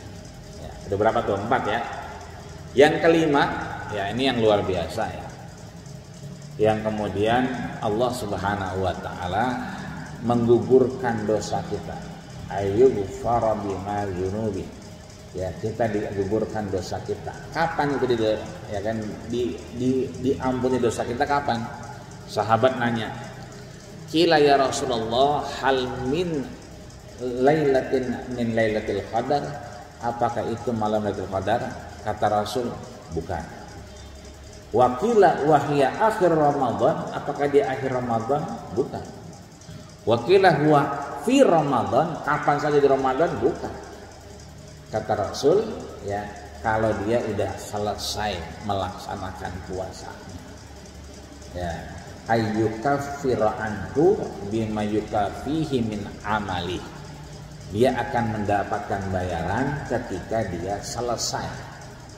Ya, ada berapa tuh? 4 ya. Yang kelima, ya ini yang luar biasa ya. Yang kemudian Allah Subhanahu wa taala menggugurkan dosa kita. Ayyughfara bima dzunubi. Ya, kita digugurkan dosa kita. Kapan itu ya kan diampuni dosa kita kapan? Sahabat nanya, "Qila ya Rasulullah, hal min lailatin min lailatul qadar?" Apakah itu malam Lailatul Qadar? Kata Rasul, bukan. Wa qila wa hiya akhir Ramadan, apakah di akhir Ramadan? Bukan. Wa qila huwa fi Ramadan, kapan saja di Ramadan? Bukan. Kata Rasul, ya, kalau dia udah selesai melaksanakan puasanya. Ya, ayyukaffiru anhu bima yukafihi min amali. Dia akan mendapatkan bayaran ketika dia selesai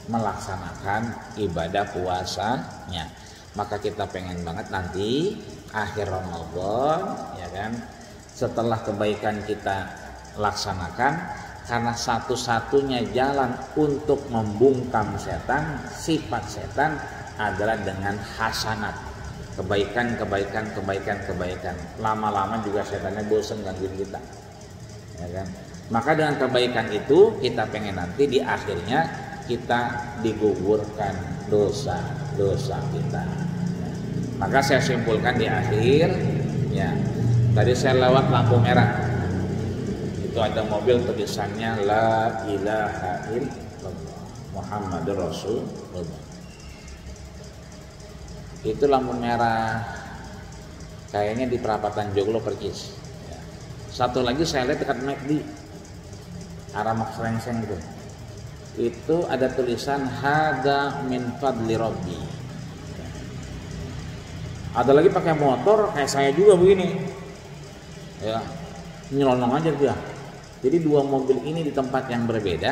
melaksanakan ibadah puasanya. Maka kita pengen banget nanti akhir Ramadan, ya kan, setelah kebaikan kita laksanakan, karena satu-satunya jalan untuk membungkam setan, sifat setan, adalah dengan hasanat, kebaikan. Lama-lama juga setannya bosan gangguin kita, ya kan? Maka dengan kebaikan itu kita pengen nanti di akhirnya kita digugurkan dosa-dosa kita. Ya. Maka saya simpulkan di akhir, ya, tadi saya lewat lampu merah, itu ada mobil tulisannya La ilaha illallah Muhammadur Rasulullah. Itu lampu merah, kayaknya di perapatan Joglo Percis. Ya. Satu lagi saya lihat dekat McD, arah Max Rengseng itu ada tulisan hada min fadli rabbi. Ada lagi pakai motor kayak saya juga begini, ya, nyelonong aja dia. Jadi dua mobil ini di tempat yang berbeda,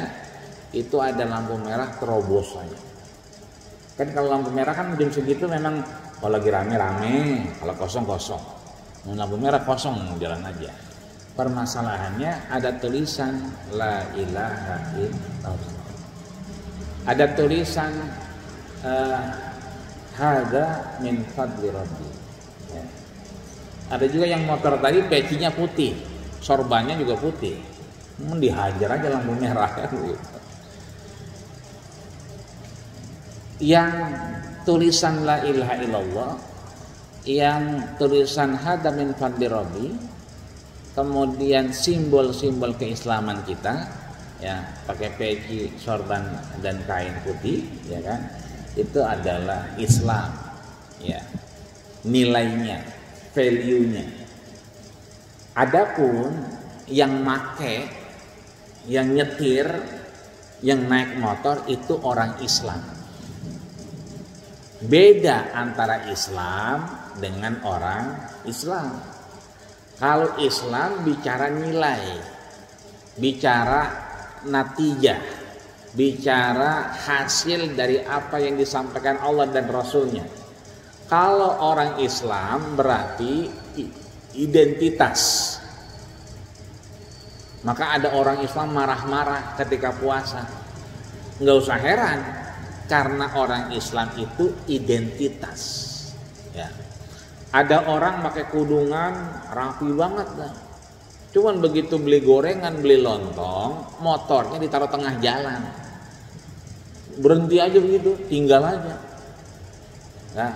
itu ada lampu merah terobos aja. Kan kalau lampu merah kan jam segitu memang kalau lagi rame-rame, kalau kosong-kosong. Lampu merah kosong jalan aja. Permasalahannya ada tulisan La ilaha illallah. Ada tulisan Hada min fadli rabbi. Ya. Ada juga yang motor tadi pecinya putih, sorbannya juga putih. Dihajar aja lampu merah kan gitu. Yang tulisan La ilaha illallah, yang tulisan Hada min fadli rabbi, kemudian simbol-simbol keislaman kita, ya, pakai peci, sorban dan kain putih, ya kan, itu adalah Islam, ya, nilainya, value-nya. Adapun yang make, yang nyetir, yang naik motor itu orang Islam. Beda antara Islam dengan orang Islam. Kalau Islam bicara nilai, bicara natijah, bicara hasil dari apa yang disampaikan Allah dan Rasulnya. Kalau orang Islam berarti identitas. Maka ada orang Islam marah-marah ketika puasa. Nggak usah heran, karena orang Islam itu identitas. Ya. Ada orang pakai kudungan rapi banget dah. Cuman begitu beli gorengan, beli lontong, motornya ditaruh tengah jalan. Berhenti aja begitu, tinggal aja. Nah,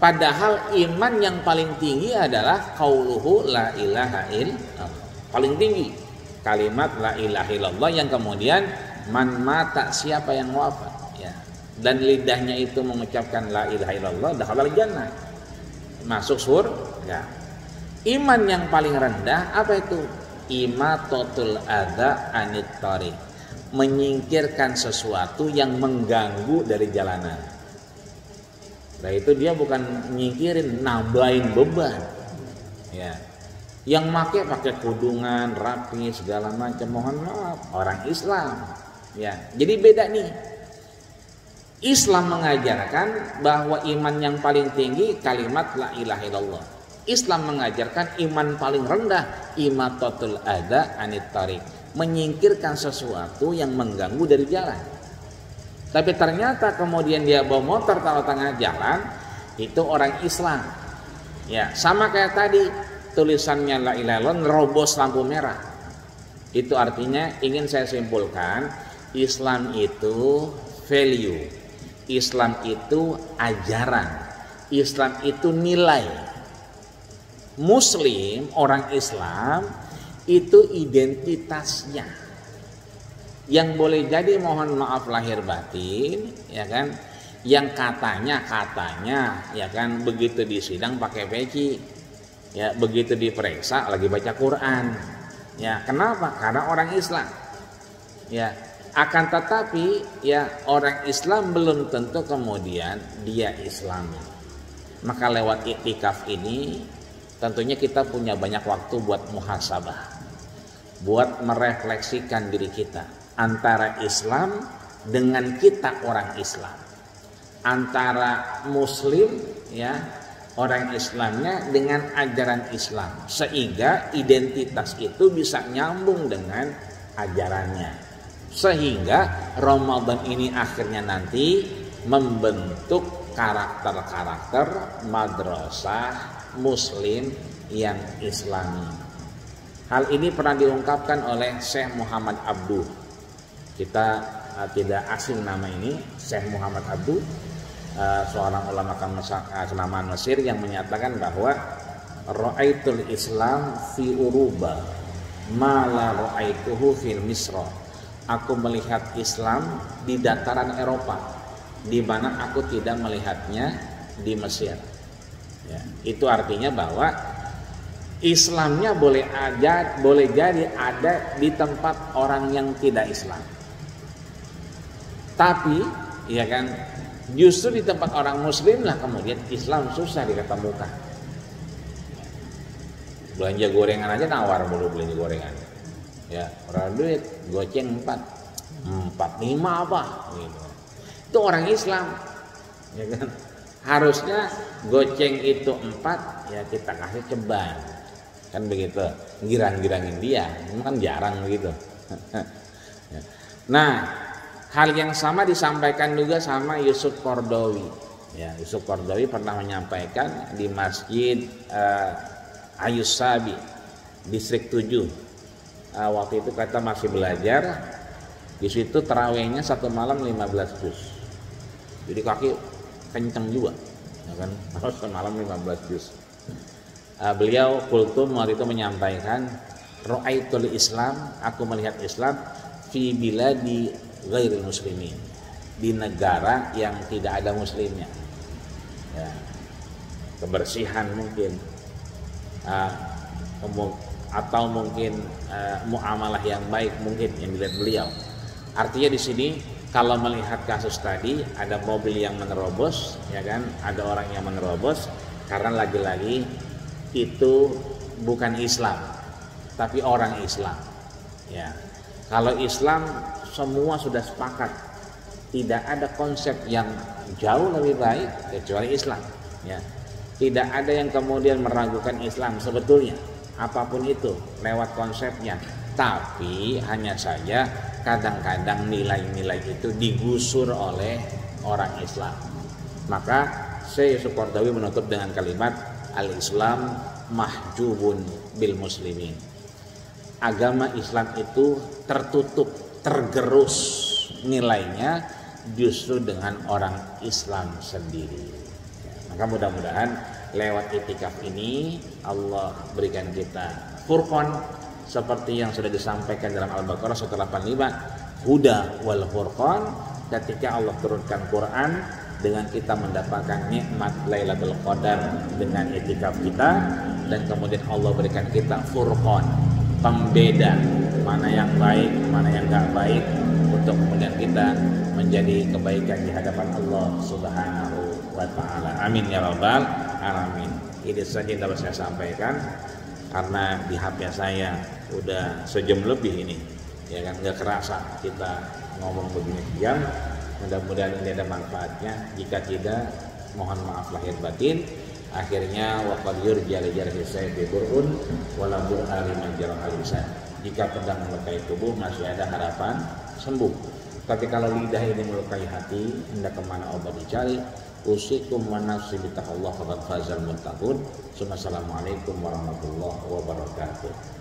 padahal iman yang paling tinggi adalah qauluhu la ilaha illallah. Paling tinggi kalimat la ilaha illallah yang kemudian man mata, siapa yang wafat, ya, dan lidahnya itu mengucapkan la ilaha illallah dakhalal jannah, masuk surga. Iman yang paling rendah apa itu? Imatatul adza anit thariq, menyingkirkan sesuatu yang mengganggu dari jalanan. Nah itu dia bukan nyingkirin, nambahin beban. Ya. Yang pakai kudungan, rapi segala macam, mohon maaf, orang Islam. Ya. Jadi beda nih. Islam mengajarkan bahwa iman yang paling tinggi kalimat la ilaha illallah. Islam mengajarkan iman paling rendah imatatul adza anit thariq, menyingkirkan sesuatu yang mengganggu dari jalan. Tapi ternyata kemudian dia bawa motor taruh tengah jalan, itu orang Islam. Ya, sama kayak tadi tulisannya la ilaha illallah nerobos lampu merah. Itu artinya ingin saya simpulkan, Islam itu value, Islam itu ajaran, Islam itu nilai. Muslim, orang Islam itu identitasnya. Yang boleh jadi mohon maaf lahir batin, ya kan, yang katanya ya kan, begitu di sidang pakai peci, ya, begitu diperiksa lagi baca Quran. Ya, kenapa? Karena orang Islam. Ya, akan tetapi ya orang Islam belum tentu kemudian dia Islami. Maka lewat iktikaf ini tentunya kita punya banyak waktu buat muhasabah, buat merefleksikan diri kita antara Islam dengan kita orang Islam, antara Muslim, ya, orang Islamnya dengan ajaran Islam, sehingga identitas itu bisa nyambung dengan ajarannya, sehingga Ramadan ini akhirnya nanti membentuk karakter-karakter madrasah muslim yang islami. Hal ini pernah diungkapkan oleh Syekh Muhammad Abduh. Kita tidak asing nama ini, Syekh Muhammad Abduh, seorang ulama kenamaan Mesir yang menyatakan bahwa ra'aitul Islam fi Uruba ma la ra'aituhu fil Misra. Aku melihat Islam di dataran Eropa, di mana aku tidak melihatnya di Mesir. Ya, itu artinya bahwa Islamnya boleh jadi ada di tempat orang yang tidak Islam. Tapi, ya kan, justru di tempat orang Muslim lah kemudian Islam susah diketemukan. Belanja gorengan aja nawar mulu belanja gorengan. Ya, orang duit goceng 4, 5 apa? Gitu. Itu orang Islam, ya kan? Harusnya goceng itu 4, ya kita kasih ceban. Kan begitu, girang-girangin dia, kan jarang begitu. Nah, hal yang sama disampaikan juga sama Yusuf Qaradawi. Ya, Yusuf Qaradawi pernah menyampaikan di Masjid Ayus Sabi, Distrik 7. Waktu itu kita masih belajar, di situ tarawihnya satu malam 15 juz. Jadi kaki kenceng juga, ya kan? Satu malam 15 juz. Beliau kultum waktu itu menyampaikan ra'aitul Islam, aku melihat Islam fi biladi ghairil muslimin, di negara yang tidak ada muslimnya. Ya, kebersihan mungkin atau mungkin muamalah yang baik mungkin yang dilihat beliau. Artinya di sini kalau melihat kasus tadi ada mobil yang menerobos, ya kan, ada orang yang menerobos karena lagi-lagi itu bukan Islam, tapi orang Islam. Ya, kalau Islam semua sudah sepakat, tidak ada konsep yang jauh lebih baik kecuali Islam. Ya, tidak ada yang kemudian meragukan Islam sebetulnya, apapun itu lewat konsepnya. Tapi hanya saja kadang-kadang nilai-nilai itu digusur oleh orang Islam. Maka Syekh Yusuf Qaradawi menutup dengan kalimat al-Islam mahjubun bil muslimin. Agama Islam itu tertutup, tergerus nilainya justru dengan orang Islam sendiri. Maka mudah-mudahan lewat itikaf ini Allah berikan kita furqan seperti yang sudah disampaikan dalam Al-Baqarah 185, huda wal furqan, ketika Allah turunkan Quran dengan kita mendapatkan nikmat Lailatul Qadar dengan itikaf kita, dan kemudian Allah berikan kita furqan, pembeda mana yang baik, mana yang enggak baik, untuk kemudian kita menjadi kebaikan di hadapan Allah Subhanahu wa taala. Amin ya rabbal alamin. Ini saja yang dapat saya sampaikan, karena di HP saya udah sejam lebih ini, ya kan, nggak kerasa kita ngomong begini jam. Mudah-mudahan ini ada manfaatnya. Jika tidak, mohon maaf lahir batin. Akhirnya waqad yurja li jarhi sayfi bur'un wala bur'a liman jarha lisan. Jika pedang melukai tubuh masih ada harapan sembuh. Tapi kalau lidah ini melukai hati, hendak kemana obat dicari? Usikum wa nafsi bi taqwallah faqad fazal muttaqun. Assalamualaikum warahmatullahi wabarakatuh.